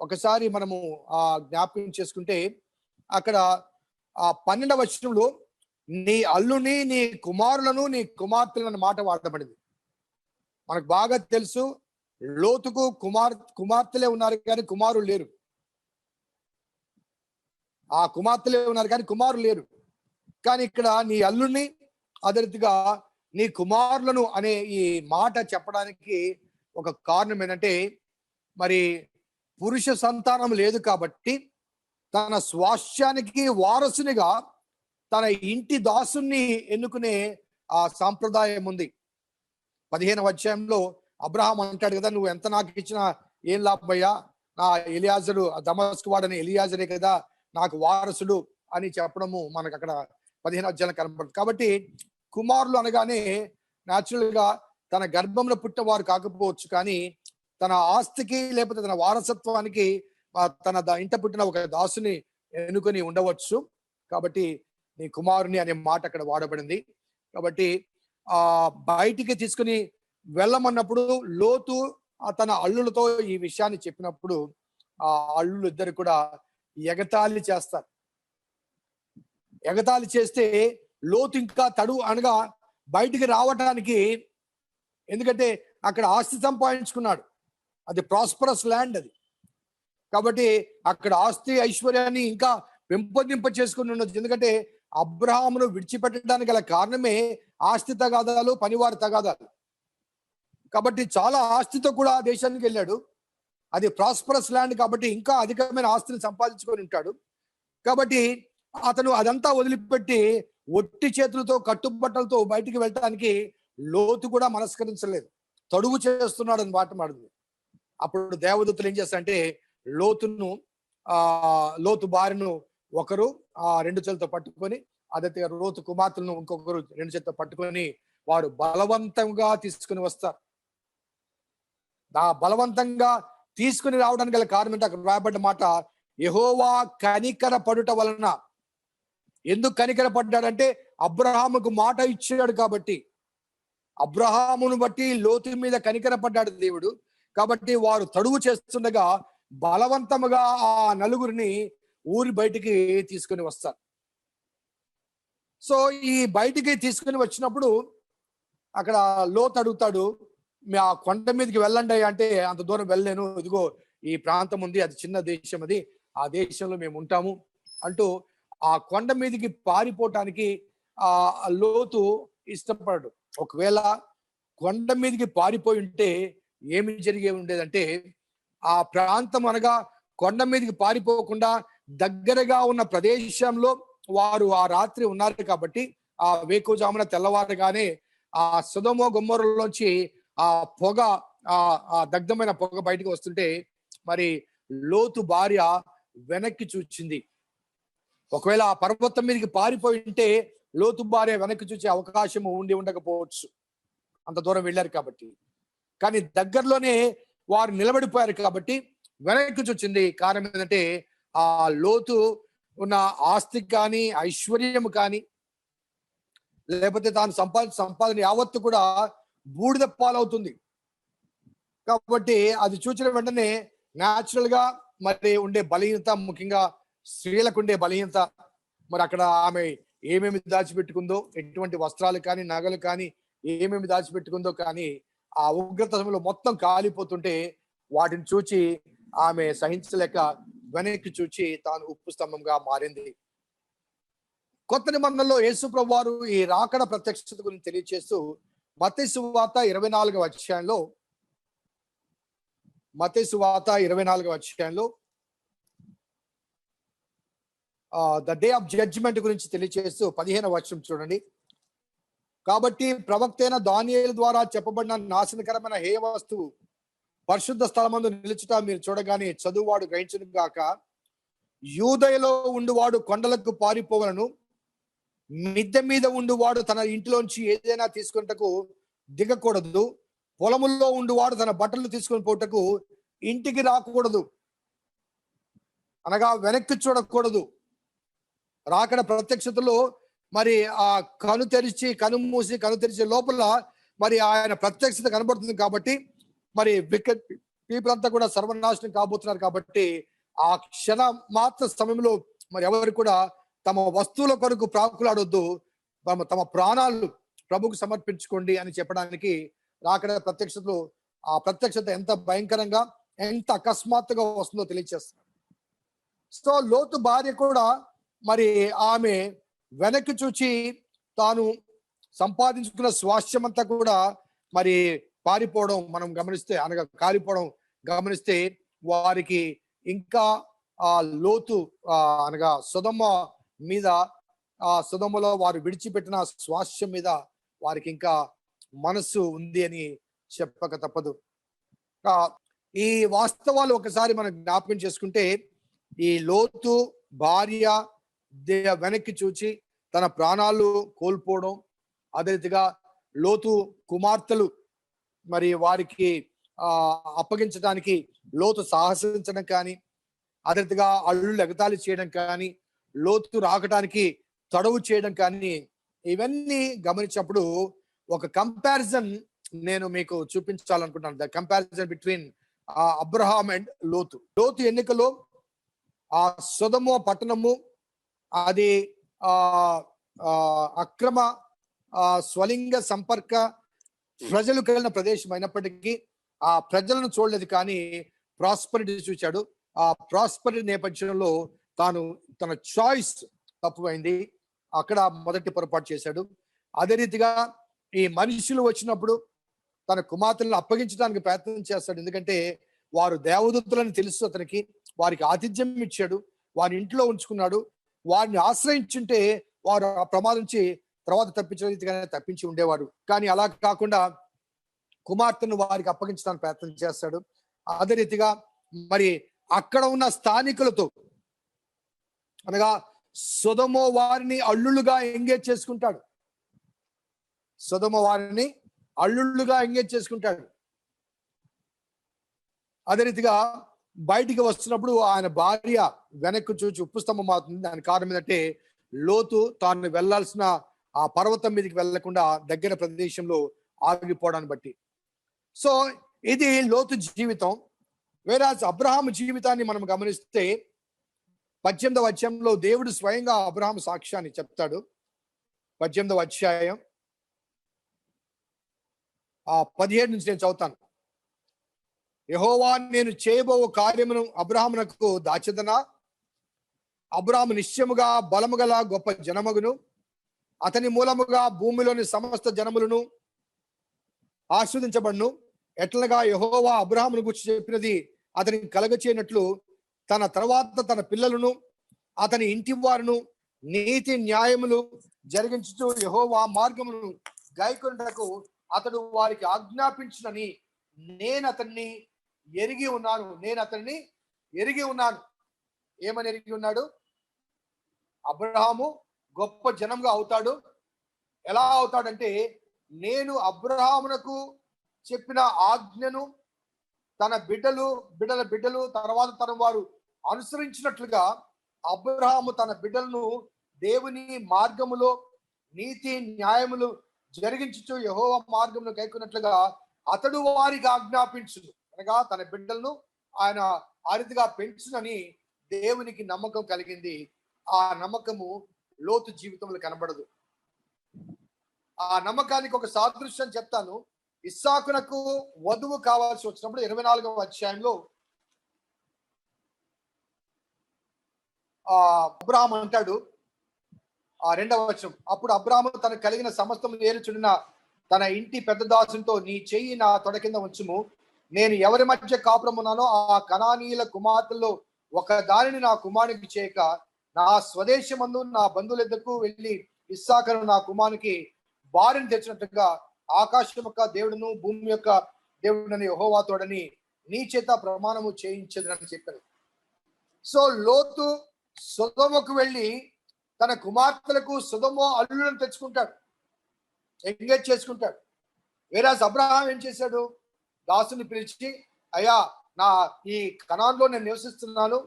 A: ఒకసారి మనము జ్ఞాపకం చేసుకుంటే అక్కడ 12వ వచనంలో నీ అల్లుని, నీ కుమారులను, నీ కుమార్తెలను మాట వాడబడింది. మనకు బాగా తెలుసు లోతుకు కుమార్తెలే ఉన్నారు కానీ కుమారులు లేరు. ఆ కుమార్తెలే ఉన్నారు కానీ కుమారులు లేరు. కానీ ఇక్కడ నీ అల్లుని, అదే రీతిగా నీ కుమారులను అనే ఈ మాట చెప్పడానికి ఒక కారణం ఏంటంటే మరి పురుష సంతానం లేదు కాబట్టి తన స్వాస్థ్యానికి వారసునిగా తన ఇంటి దాసుని ఎన్నుకునే ఆ సాంప్రదాయం ఉంది. 15వ అధ్యాయంలో అబ్రహాం అంటాడు కదా, నువ్వు ఎంత నాకు ఇచ్చినా ఏం లాభయ్యా, నా ఎలియాజరు దమస్కు వాడని ఎలియాజరే కదా నాకు వారసుడు అని చెప్పడము మనకు అక్కడ 15వ అధ్యాయంలో కనబడుతుంది. కాబట్టి కుమారులు అనగానే న్యాచురల్ గా తన గర్భంలో పుట్టినవారు కాకపోవచ్చు, కానీ తన ఆస్తికి లేకపోతే తన వారసత్వానికి తన ఇంట పుట్టిన ఒక దాసుని ఎన్నుకొని ఉండవచ్చు. కాబట్టి నీ కుమారుని అనే మాట అక్కడ వాడబడింది. కాబట్టి బయటికి తీసుకుని వెళ్ళమన్నప్పుడు లోతు తన అల్లులతో ఈ విషయాన్ని చెప్పినప్పుడు ఆ అల్లులు ఇద్దరు కూడా ఎగతాళి చేస్తారు. ఎగతాళి చేస్తే లోతు ఇంకా అనగా బయటికి రావటానికి, ఎందుకంటే అక్కడ ఆస్తి సంపాదించుకున్నాడు, అది ప్రాస్పరస్ ల్యాండ్ అది. కాబట్టి అక్కడ ఆస్తి ఐశ్వర్యాన్ని ఇంకా పెంపొందింప చేసుకుని ఉన్నది. ఎందుకంటే అబ్రహామును విడిచిపెట్టడానికి గల కారణమే ఆస్తి తగాదాలు, పనివారి తగాదాలు. కాబట్టి చాలా ఆస్తితో కూడా దేశానికి వెళ్ళాడు. అది ప్రాస్పరస్ ల్యాండ్ కాబట్టి ఇంకా అధికమైన ఆస్తిని సంపాదించుకొని ఉంటాడు. కాబట్టి అతను అదంతా వదిలిపెట్టి ఒట్టి చేతులతో కట్టుబట్టలతో బయటికి వెళ్ళటానికి లోతు కూడా మనస్కరించలేదు, తడువు చేస్తున్నాడు అని మాట మాడింది. అప్పుడు దేవదూతలు ఏం చేస్తారంటే లోతు భార్యను ఒకరు 2 చేతులతో పట్టుకొని, అదే లోతు కుమార్తెలను ఇంకొకరు 2 చేతులతో పట్టుకొని వారు బలవంతంగా తీసుకుని వస్తారు. బలవంతంగా తీసుకుని రావడానికి గల కారణం అంటే అక్కడ రాయబడ్డ మాట యెహోవా కనికర పడుట వలన. ఎందుకు కనికర పడ్డాడంటే అబ్రహాముకు మాట ఇచ్చాడు కాబట్టి, అబ్రహామును బట్టి లోతు మీద కనికర పడ్డాడు దేవుడు. కాబట్టి వారు తడువు చేస్తుండగా బలవంతముగా ఆ నలుగురిని ఊరి బయటికి తీసుకుని వస్తారు. సో ఈ బయటికి తీసుకుని వచ్చినప్పుడు అక్కడ లోతు అడుగుతాడు, ఆ కొండ మీదకి వెళ్ళండి అంటే అంత దూరం వెళ్ళలేను, ఇదిగో ఈ ప్రాంతం ఉంది, అది చిన్న దేశం, అది ఆ దేశంలో మేము ఉంటాము అంటూ ఆ కొండ మీదకి పారిపోవటానికి ఆ లోతు ఇష్టపడడు. ఒకవేళ కొండ మీదకి పారిపోయి ఉంటే ఏమి జరిగే ఉండేదంటే, ఆ ప్రాంతం అనగా కొండ మీదకి పారిపోకుండా దగ్గరగా ఉన్న ప్రదేశంలో వారు ఆ రాత్రి ఉన్నారు కాబట్టి ఆ వేకువజామున తెల్లవారుగానే ఆ సొదొమ గొమొర్రాలోంచి ఆ పొగ, ఆ ఆ దగ్ధమైన పొగ బయటకు వస్తుంటే మరి లోతు భార్య వెనక్కి చూచింది. ఒకవేళ ఆ పర్వతం మీదకి పారిపోయి ఉంటే లోతు భార్య వెనక్కి చూసే అవకాశం ఉండి ఉండకపోవచ్చు, అంత దూరం వెళ్ళారు కాబట్టి. కానీ దగ్గరలోనే వారు నిలబడిపోయారు కాబట్టి వెనక్కి చూచింది. కారణం ఏంటంటే ఆ లోతు ఉన్న ఆస్తి కానీ, ఐశ్వర్యం కానీ, లేకపోతే తాను సంపాదన యావత్తు కూడా బూడిద పాలవుతుంది. కాబట్టి అది చూసిన వెంటనే న్యాచురల్ గా మరి ఉండే బలహీనత, ముఖ్యంగా స్త్రీలకు ఉండే బలహీనత, మరి అక్కడ ఆమె ఏమేమి దాచిపెట్టుకుందో, ఎటువంటి వస్త్రాలు కానీ, నగలు కానీ ఏమేమి దాచిపెట్టుకుందో కానీ ఆ ఉగ్రత సమయంలో మొత్తం కాలిపోతుంటే వాటిని చూచి ఆమె సహించలేక వెనక్కి చూచి తాను ఉప్పు స్తంభంగా మారింది. కొత్త నిబంధనలో యేసు ప్రభు వారు ఈ రాకడ ప్రత్యక్షత గురించి తెలియజేస్తూ మత్తయి సువార్త 24వ అధ్యాయంలో మత్తయి సువార్త 24వ అధ్యాయంలో ద డే ఆఫ్ జడ్జిమెంట్ గురించి తెలియజేస్తూ 15వ వచనం చూడండి. కాబట్టి ప్రవక్త అయిన దానియేలు ద్వారా చెప్పబడిన నాశనకరమైన హేయ వస్తువు పరిశుద్ధ స్థలమందు నిలుచుట మీరు చూడగానే చదువువాడు గ్రహించును గాక. యూదయలో ఉండువాడు కొండలకు పారిపోవలను, మిద్దె మీద ఉండువాడు తన ఇంటిలోంచి ఏదైనా తీసుకున్నటకు దిగకూడదు, పొలముల్లో ఉండువాడు తన బట్టలు తీసుకొని పోటకు ఇంటికి రాకూడదు. అనగా వెనక్కి చూడకూడదు. రాకడ ప్రత్యక్షతలో మరి ఆ కను తెరిచి కను మూసి కను తెరిచే లోపల మరి ఆయన ప్రత్యక్షత కనబడుతుంది కాబట్టి మరి వికెట్ పీపుల్ అంతా కూడా సర్వనాశనం కాబోతున్నారు కాబట్టి ఆ క్షణ మాత్ర సమయంలో మరి ఎవరు కూడా తమ వస్తువుల కొరకు ప్రాకులాడొద్దు, తమ ప్రాణాలు ప్రభుకు సమర్పించుకోండి అని చెప్పడానికి రాకడ ప్రత్యక్షతలో ఆ ప్రత్యక్షత ఎంత భయంకరంగా, ఎంత అకస్మాత్తుగా వస్తుందో తెలియజేస్తున్నారు. సో లోతు భార్య కూడా మరి ఆమె వెనక్కి చూచి తాను సంపాదించుకున్న స్వాస్థ్యం అంతా కూడా మరి పారిపోవడం మనం గమనిస్తే, అనగా కాలిపోవడం గమనిస్తే వారికి ఇంకా ఆ లోతు అనగా సొదొమ మీద, ఆ సొదొమలో వారు విడిచిపెట్టిన స్వాస్థ్యం మీద వారికి ఇంకా మనస్సు ఉంది అని చెప్పక తప్పదు. ఈ వాస్తవాలు ఒకసారి మనం జ్ఞాపకం చేసుకుంటే ఈ లోతు భార్య వెనక్కి చూచి తన ప్రాణాలు కోల్పోవడం, అదే రీతిగా లోతు కుమార్తెలు మరి వారికి అప్పగించడానికి లోతు సాహసించడం కానీ, అదే రీతిగా అల్లుళ్ళు ఎగతాళి చేయడం కానీ, లోతు రాకడానికి తడవు చేయడం కానీ, ఇవన్నీ గమనించినప్పుడు ఒక కంపారిజన్ నేను మీకు చూపించాలనుకుంటున్నాను. The comparison between Abraham and లోతు. లోతు ఎన్నికలో ఆ సొదొమ పట్టణము అది అక్రమ స్వలింగ సంపర్క ప్రజలు కలిగిన ప్రదేశం అయినప్పటికీ ఆ ప్రజలను చూడలేదు, కానీ ప్రాస్పరిటీ చూశాడు. ఆ ప్రాస్పరిటీ నేపథ్యంలో తన చాయిస్ తప్పుమైంది, అక్కడ మొదటి పొరపాటు చేశాడు. అదే రీతిగా ఈ మనుషులు వచ్చినప్పుడు తన కుమార్తెలను అప్పగించడానికి ప్రయత్నం చేస్తాడు. ఎందుకంటే వారు దేవదూతలని తెలుసు అతనికి, వారికి ఆతిథ్యం ఇచ్చాడు, వారి ఇంట్లో ఉంచుకున్నాడు. వారిని ఆశ్రయించుంటే వారు ఆ ప్రమాదం నుంచి తర్వాత తప్పించే రీతిగానే తప్పించి ఉండేవాడు. కానీ అలా కాకుండా కుమార్తెను వారికి అప్పగించడానికి ప్రయత్నం చేస్తాడు. అదే రీతిగా మరి అక్కడ ఉన్న స్థానికులతో, అనగా సొదొమ వారిని అల్లుళ్ళుగా ఎంగేజ్ చేసుకుంటాడు. సొదొమ వారిని అల్లుళ్ళుగా ఎంగేజ్ చేసుకుంటాడు. అదే రీతిగా బయటికి వస్తున్నప్పుడు ఆయన భార్య వెనక్కి చూచి ఉప్పు స్తంభం అవుతుంది. దాని కారణం ఏంటంటే లోతు తాను వెళ్లాల్సిన ఆ పర్వతం మీదకి వెళ్లకుండా దగ్గర ప్రదేశంలో ఆగిపోవడాన్ని బట్టి. సో ఇది లోతు జీవితం. వేరాజ్ అబ్రహాము జీవితాన్ని మనం గమనిస్తే 18వ అధ్యాయంలో దేవుడు స్వయంగా అబ్రహాము సాక్ష్యాన్ని చెప్తాడు. 18వ అధ్యాయం 17 నుంచి నేను చదువుతాను. యెహోవా నేను చేయబో కార్యమును అబ్రహామునకు దాచెదనా, అబ్రాహాము నిశ్చయముగా బలము గల గొప్ప జనమగును, అతని మూలముగా భూమిలోని సమస్త జనములను ఆస్వాదించబడును. ఎట్లగా యెహోవా అబ్రాహామును గురించి చెప్పినది అతనికి కలగచేయనట్లు తన తర్వాత తన పిల్లలను అతని ఇంటి వారును నీతి న్యాయములు జరిగించుచు యెహోవా మార్గమును గైకొనుటకు అతడు వారికి ఆజ్ఞాపించునని నేను అతన్ని ఎరిగి ఉన్నాను. ఏమని ఎరిగి ఉన్నాడు? అబ్రహాము గొప్ప జనంగా అవుతాడు. ఎలా అవుతాడంటే, నేను అబ్రహామునకు చెప్పిన ఆజ్ఞను తన బిడ్డల బిడ్డలు తర్వాత తన వారు అనుసరించినట్లుగా అబ్రహాము తన బిడ్డలను దేవుని మార్గములో నీతి న్యాయములు జరిగించుచు యెహోవా మార్గమును గైకొన్నట్లుగా అతడు వారికి ఆజ్ఞాపించును. అనగా తన బిడ్డలను ఆయన ఆ రీతిగా పెంచునని దేవునికి నమ్మకం కలిగింది. ఆ నమ్మకము లోతు జీవితంలో కనబడదు. ఆ నమ్మకానికి ఒక సాదృశ్యం చెప్తాను. ఇస్సాకునకు వధువు కావాల్సి వచ్చినప్పుడు 24వ అధ్యాయంలో అబ్రాహాము అంటాడు, 2వ వచనం, అప్పుడు అబ్రాహాము తనకు కలిగిన సమస్తం ఏలుచుడిన తన ఇంటి పెద్ద దాసునితో, నీ చెయ్యి నా తొడ కింద ఉంచుము, నేను ఎవరి మధ్య కాపురమున్నానో ఆ కనానీయుల కుమార్తెల్లో ఒక దానిని నా కుమారునికి చేయక నా స్వదేశమందు నా బంధువుల ఎద్దకు వెళ్ళి ఇస్సాకును నా కుమారునికి భార్యను తెచ్చినట్టుగా ఆకాశం యొక్క దేవుడును భూమి యొక్క దేవుడని యెహోవా తోడని నీ చేత ప్రమాణము చేయించదని చెప్పారు. సో లోతు సొదొమకు వెళ్ళి తన కుమార్తెలకు సొదొమ అల్లులను తెచ్చుకుంటాడు, ఎంగేజ్ చేసుకుంటాడు. వేరాజ్ అబ్రహాం ఏం చేశాడు? దాసుని పిలిచి, అయ్యా నా ఈ కనాన్లో నేను నివసిస్తున్నాను,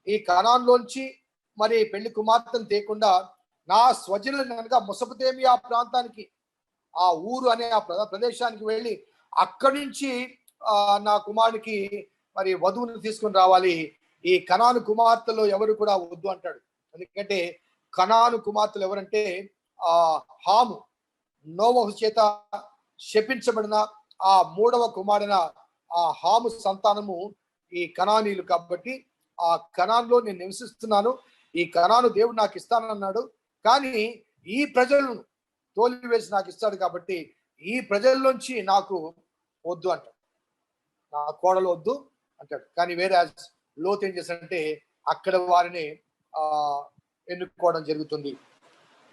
A: ఈ కనాన్లోంచి మరి పెళ్లి కుమార్తెను తేకుండా నా స్వజనులు కనుక మొసపతేమియా ప్రాంతానికి, ఆ ఊరు అనే ఆ ప్రదేశానికి వెళ్ళి అక్కడి నుంచి నా కుమారునికి మరి వధువును తీసుకుని రావాలి. ఈ కనాను కుమార్తెలో ఎవరు కూడా వద్దు అంటాడు. ఎందుకంటే కనాను కుమార్తెలు ఎవరంటే హాము, నోవహు చేత శపించబడిన ఆ 3వ కుమారున ఆ హాము సంతానము ఈ కనానీయులు. కాబట్టి ఆ కనాన్లో నేను నివసిస్తున్నాను, ఈ కనాను దేవుడు నాకు ఇస్తానన్నాడు, కానీ ఈ ప్రజలను తోలివేసి నాకు ఇస్తాడు, కాబట్టి ఈ ప్రజల్లోంచి నాకు వద్దు అంటాడు, నా కోడలు వద్దు అంటాడు. కానీ వేరే లోతు ఏం చేశాడంటే అక్కడ వారిని ఎన్నుకోవడం జరుగుతుంది.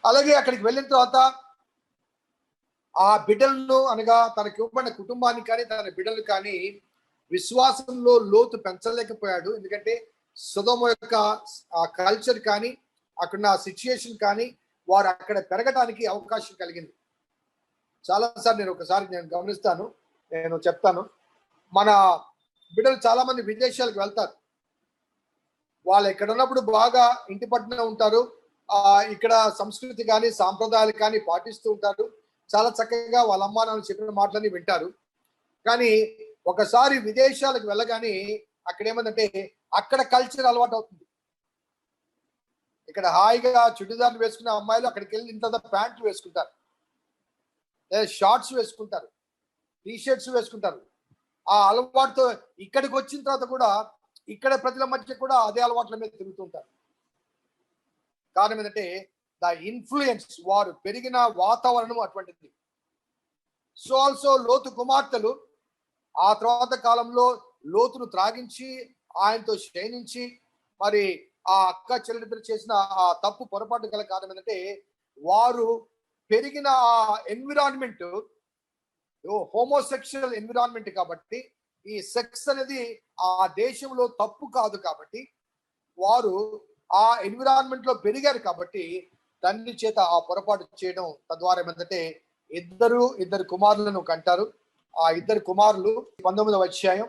A: అలాగే అక్కడికి వెళ్ళిన తర్వాత ఆ బిడ్డలను అనగా తనకి ఇవ్వబడిన కుటుంబాన్ని కానీ తన బిడ్డలు కానీ విశ్వాసంలో లోతు పెంచలేకపోయాడు. ఎందుకంటే సొదొమ యొక్క ఆ కల్చర్ కానీ అక్కడ సిచ్యుయేషన్ కానీ వారు అక్కడ పెరగడానికి అవకాశం కలిగింది. చాలాసార్లు నేను గమనిస్తాను, నేను చెప్తాను, మన బిడ్డలు చాలా మంది విదేశాలకు వెళ్తారు. వాళ్ళు ఇక్కడ ఉన్నప్పుడు బాగా ఇంటి పట్టున ఉంటారు, ఇక్కడ సంస్కృతి కానీ సాంప్రదాయాలు కానీ పాటిస్తూ ఉంటారు, చాలా చక్కగా వాళ్ళ అమ్మా నాన్న చెప్పిన మాటలని వింటారు. కానీ ఒకసారి విదేశాలకు వెళ్ళగానే అక్కడ ఏమందంటే అక్కడ కల్చర్ అలవాటు అవుతుంది. ఇక్కడ హాయిగా చుడిదార్లు వేసుకునే అమ్మాయిలు అక్కడికి వెళ్ళి ఇంత ప్యాంట్లు వేసుకుంటారు, లేదా షార్ట్స్ వేసుకుంటారు, టీషర్ట్స్ వేసుకుంటారు. ఆ అలవాటుతో ఇక్కడికి వచ్చిన తర్వాత కూడా ఇక్కడ ప్రజల మధ్య కూడా అదే అలవాట్ల మీద తిరుగుతుంటారు. కారణం ఏంటంటే ద ఇన్ఫ్లుయెన్స్, వారు పెరిగిన వాతావరణం అటువంటిది. సో ఆల్సో లోతు కుమార్తెలు ఆ తర్వాత కాలంలో లోతును త్రాగించి ఆయనతో శయనించి మరి ఆ అక్క చెల్లెలిద్దరు చేసిన ఆ తప్పు పొరపాటు గల కారణం ఏంటంటే వారు పెరిగిన ఆ ఎన్విరాన్మెంట్ హోమోసెక్షువల్ ఎన్విరాన్మెంట్. కాబట్టి ఈ సెక్స్ అనేది ఆ దేశంలో తప్పు కాదు, కాబట్టి వారు ఆ ఎన్విరాన్మెంట్ లో పెరిగారు. కాబట్టి తండ్రి చేత ఆ పొరపాటు చేయడం తద్వారా ఏమంటే ఇద్దరు కుమారులను కంటారు. ఆ ఇద్దరు కుమారులు 19వ అధ్యాయం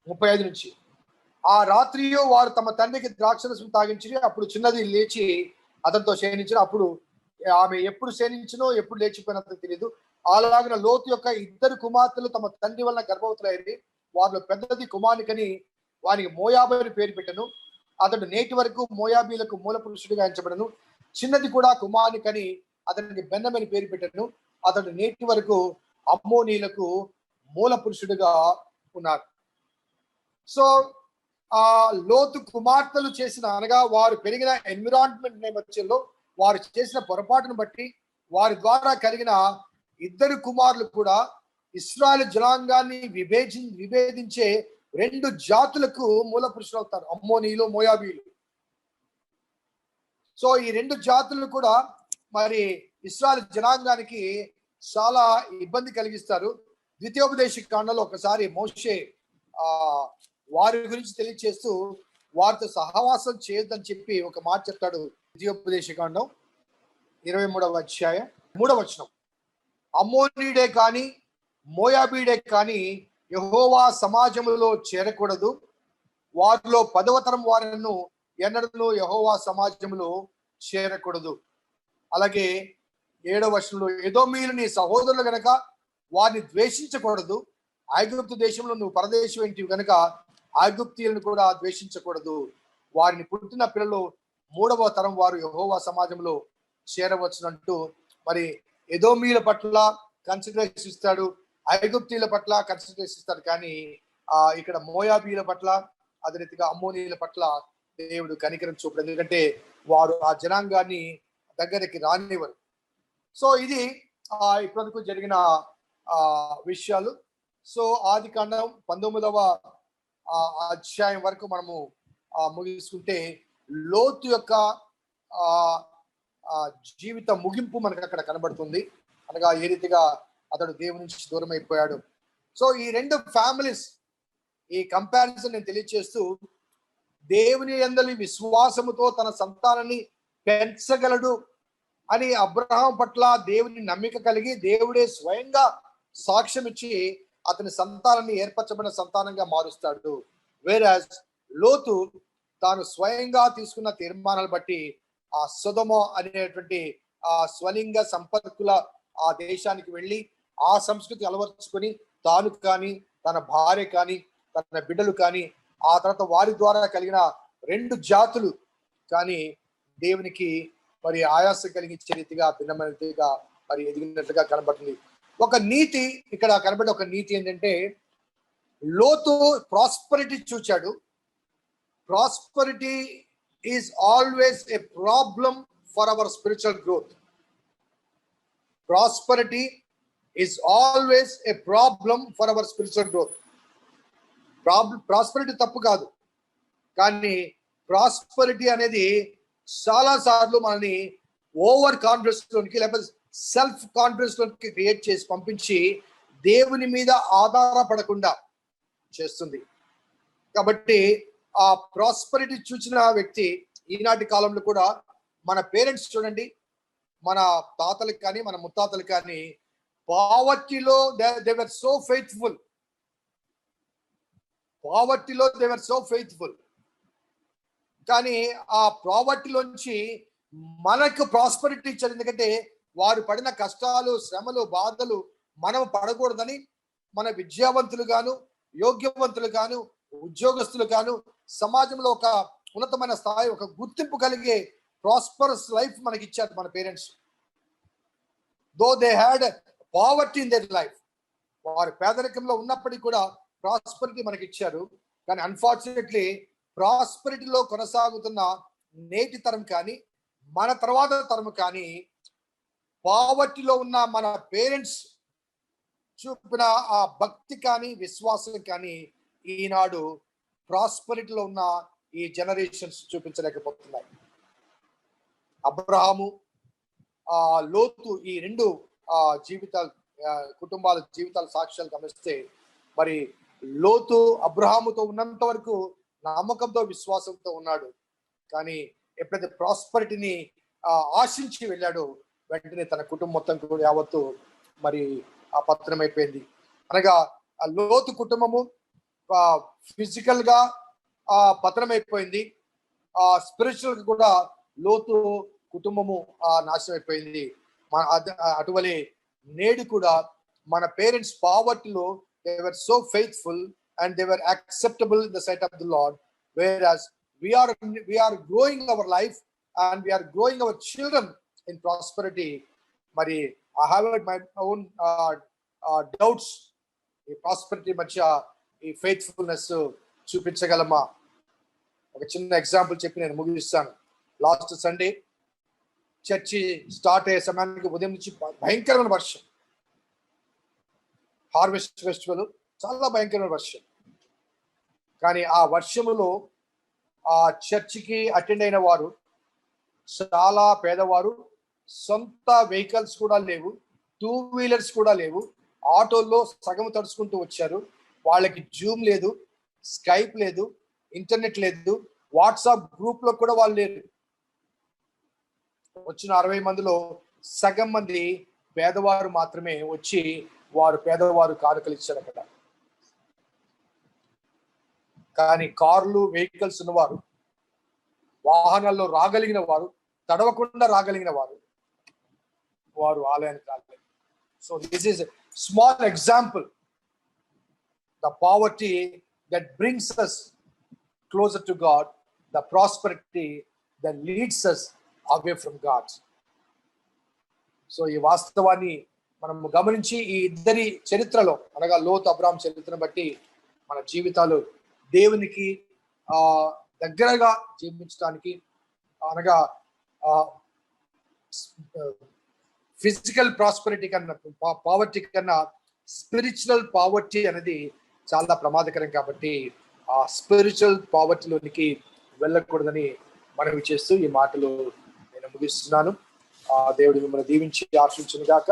A: 35 నుంచి, ఆ రాత్రియో వారు తమ తండ్రికి ద్రాక్షరసం తాగించి అప్పుడు చిన్నది లేచి అతనితో శయనించిన. అప్పుడు ఆమె ఎప్పుడు శయనించినో ఎప్పుడు లేచిపోయినంత తెలియదు. అలాగిన లోతు యొక్క ఇద్దరు కుమార్తెలు తమ తండ్రి వలన గర్భవతులైంది. వారిలో పెద్దది కుమారునికని వానికి మోయాబు అని పేరు పెట్టను. అతడు నేటి వరకు మోయాబీలకు మూల పురుషుడిగా ఎంచబడను. చిన్నది కూడా కుమారునికని అతనికి బెన్నమని పేరు పెట్టను. అతడు నేటి వరకు అమ్మోనీలకు మూల పురుషుడిగా ఉన్నాడు. సో ఆ లోతు కుమార్తెలు చేసిన, అనగా వారు పెరిగిన ఎన్విరాన్మెంట్ నేపథ్యంలో వారు చేసిన పొరపాటును బట్టి వారి ద్వారా కలిగిన ఇద్దరు కుమారులు కూడా ఇశ్రాయేలు జనాంగాన్ని విభేదించే రెండు జాతులకు మూల పురుషులు అవుతారు, అమ్మోనీయులు, మోయాబీలు. సో ఈ రెండు జాతులు కూడా మరి ఇశ్రాయేలు జనాంగానికి చాలా ఇబ్బంది కలిగిస్తారు. ద్వితీయోపదేశ కాండంలో ఒకసారి మోషే వారి గురించి తెలియచేస్తూ వారితో సహవాసం చేయొద్దని చెప్పి ఒక మాట చెప్తాడు. ద్వితీయోపదేశ కాండం 23వ అధ్యాయం 3వ వచనం. అమ్మోనీయుడే కానీ మోయాబీడే కానీ యెహోవా సమాజములో చేరకూడదు, వారిలో 10వ తరం వారిను ఎన్నడూ యెహోవా సమాజంలో చేరకూడదు. అలాగే 7వ వచనంలో, ఎదోమీయులు నీ సహోదరులు గనక వారిని ద్వేషించకూడదు, ఐగుప్తు దేశంలో నువ్వు పరదేశం ఏంటివి గనక ఐగుప్తీయులను కూడా ద్వేషించకూడదు, వారిని పుట్టిన పిల్లలు 3వ తరం వారు యెహోవా సమాజంలో చేరవచ్చునంటూ మరి ఎదోమీయుల పట్ల కన్సిడరేషన్ ఇస్తాడు, ఐగుప్తీయుల పట్ల కన్సిడరేషన్ ఇస్తాడు. కానీ ఇక్కడ మోయాబీయుల పట్ల, అదే రీతిగా అమ్మోనీయుల పట్ల దేవుడు కనికరం చూపడు, ఎందుకంటే వారు ఆ జనాంగాన్ని దగ్గరికి రానివ్వరు. సో ఇది ఇప్పటివరకు జరిగిన విషయాలు. సో ఆది కాండం 19వ అధ్యాయం వరకు మనము ముగించుకుంటే లోతు యొక్క జీవిత ముగింపు మనకు అక్కడ కనబడుతుంది, అనగా ఏ రీతిగా అతడు దేవుని నుంచి దూరం అయిపోయాడు. సో ఈ రెండు ఫ్యామిలీస్ ఈ కంపారిజన్ నేను తెలియజేస్తూ, దేవుని యందలి విశ్వాసముతో తన సంతానాన్ని పెంచగలడు అని అబ్రహాం పట్ల దేవుని నమ్మిక కలిగి దేవుడే స్వయంగా సాక్ష్యం ఇచ్చి అతని సంతానాన్ని ఏర్పరచబడిన సంతానంగా మారుస్తాడు. వేరాజ్ లోతు తాను స్వయంగా తీసుకున్న తీర్మానాలు బట్టి ఆ సొదొమ అనేటువంటి ఆ స్వలింగ సంపర్కుల ఆ దేశానికి వెళ్ళి ఆ సంస్కృతి అలవర్చుకొని తాను కానీ తన భార్య కానీ తన బిడ్డలు కానీ ఆ తర్వాత వారి ద్వారా కలిగిన రెండు జాతులు కానీ దేవునికి మరి ఆయాసం కలిగించే రీతిగా భిన్నమైన రీతిగా మరి ఎదిగినట్లుగా కనబడుతుంది. ఒక నీతి ఇక్కడ కనబడే ఒక నీతి ఏంటంటే, లోతు ప్రాస్పరిటీ చూచాడు. Prosperity is always a problem for our spiritual growth. Prosperity is always a problem for our spiritual growth. Prosperity తప్పు కాదు, కానీ ప్రాస్పరిటీ అనేది చాలా సార్లు మనని ఓవర్ కాన్ఫిడెన్స్ లోనికి లేకపోతే సెల్ఫ్ కాన్ఫిడెన్స్ లోనికి క్రియేట్ చేసి పంపించి దేవుని మీద ఆధారపడకుండా చేస్తుంది. కాబట్టి ఆ ప్రాస్పరిటీ చూసిన వ్యక్తి ఈనాటి కాలంలో కూడా మన పేరెంట్స్ చూడండి, మన తాతలకు కానీ మన ముత్తాతలకు కానీ పావర్టీలో దే వర్ సో ఫెయిత్ఫుల్. పావర్టీలో దే వర్ సో ఫెయిత్ఫుల్. కానీ ఆ ప్రావర్టీలోంచి మనకు ప్రాస్పరిటీ ఇచ్చారు, ఎందుకంటే వారు పడిన కష్టాలు, శ్రమలు, బాధలు మనం పడకూడదని మన విద్యావంతులు గాను, యోగ్యవంతులు గాను, ఉద్యోగస్తులు గాను సమాజంలో ఒక ఉన్నతమైన స్థాయి, ఒక గుర్తింపు కలిగే ప్రాస్పరస్ లైఫ్ మనకి ఇచ్చారు మన parents. Though they had poverty in their life, వారు పేదరికంలో ఉన్నప్పటికీ కూడా ప్రాస్పరిటీ మనకి ఇచ్చారు. కానీ అన్ఫార్చునేట్లీ ప్రాస్పరిటీలో కొనసాగుతున్న నేటి తరం కానీ మన తర్వాత తరం కానీ పావర్టీలో ఉన్న మన పేరెంట్స్ చూపిన ఆ భక్తి కానీ విశ్వాసం కానీ ఈనాడు ప్రాస్పరిటీలో ఉన్న ఈ జనరేషన్స్ చూపించలేకపోతున్నాయి. అబ్రహాము, లోతు, ఈ రెండు జీవితాలు, కుటుంబాల జీవితాల సాక్ష్యాలు గమనిస్తే మరి లోతు అబ్రహాముతో ఉన్నంత వరకు నమ్మకంతో విశ్వాసంతో ఉన్నాడు. కానీ ఎప్పుడైతే ప్రాస్పరిటీని ఆశించి వెళ్ళాడో వెంటనే తన కుటుంబం మొత్తం కూడా యావత్తు మరి పతనమైపోయింది. అనగా ఆ లోతు కుటుంబము ఫిజికల్ గా పతనమైపోయింది, స్పిరిచువల్ కూడా లోతు కుటుంబము నాశనం అయిపోయింది. అటువలే నేడు కూడా మన parents పావర్టీలో they were so faithful and they were acceptable in the sight of the Lord, whereas we are growing our life and we are growing our children in prosperity. Mari I have my own doubts ఈ prosperity మధ్య ఈ faithfulness చూపించగలమా? ఒక చిన్న example చెప్పి నేను ముగిస్తాను. Last Sunday church start అయ్యే సమయానికి ఉదయం నుంచి భయంకరమైన వర్షం, హార్వెస్ట్ ఫెస్టివల్, చాలా భయంకరమైన వర్షం. కానీ ఆ వర్షములో ఆ చర్చికి అటెండ్ అయిన వారు చాలా పేదవారు, సొంత వెహికల్స్ కూడా లేవు, 2 వీలర్స్ కూడా లేవు, ఆటోల్లో సగం తడుచుకుంటూ వచ్చారు. వాళ్ళకి జూమ్ లేదు, స్కైప్ లేదు, ఇంటర్నెట్ లేదు, వాట్సాప్ గ్రూప్ లో కూడా వాళ్ళు లేరు. వచ్చిన 60 మందిలో సగం మంది పేదవారు మాత్రమే వచ్చి వారు పేదవారు కానుకలు ఇచ్చారు అక్కడ. కానీ కార్లు, వెహికల్స్ ఉన్నవారు, వాహనాల్లో రాగలిగిన వారు, తడవకుండా రాగలిగిన వారు ఆలయానికి రాలేదు. So this is small example, the poverty that brings us closer to God, the prosperity that leads us away from God. So ఈ వాస్తవాన్ని మనం గమనించి ఈ ఇద్దరి చరిత్రలో, అనగా లోతు, అబ్రాహాం చరిత్రను బట్టి మన జీవితాలు దేవునికి దగ్గరగా జీవించడానికి, అనగా ఫిజికల్ ప్రాస్పెరిటీ కన్నా, పావర్టీ కన్నా స్పిరిచువల్ పావర్టీ అనేది చాలా ప్రమాదకరం. కాబట్టి ఆ స్పిరిచువల్ పావర్టీలోనికి వెళ్ళకూడదని మనవి చేస్తూ ఈ మాటలు నేను ముగిస్తున్నాను. దేవుడు మిమ్మల్ని దీవించి ఆశీర్వదించును గాక.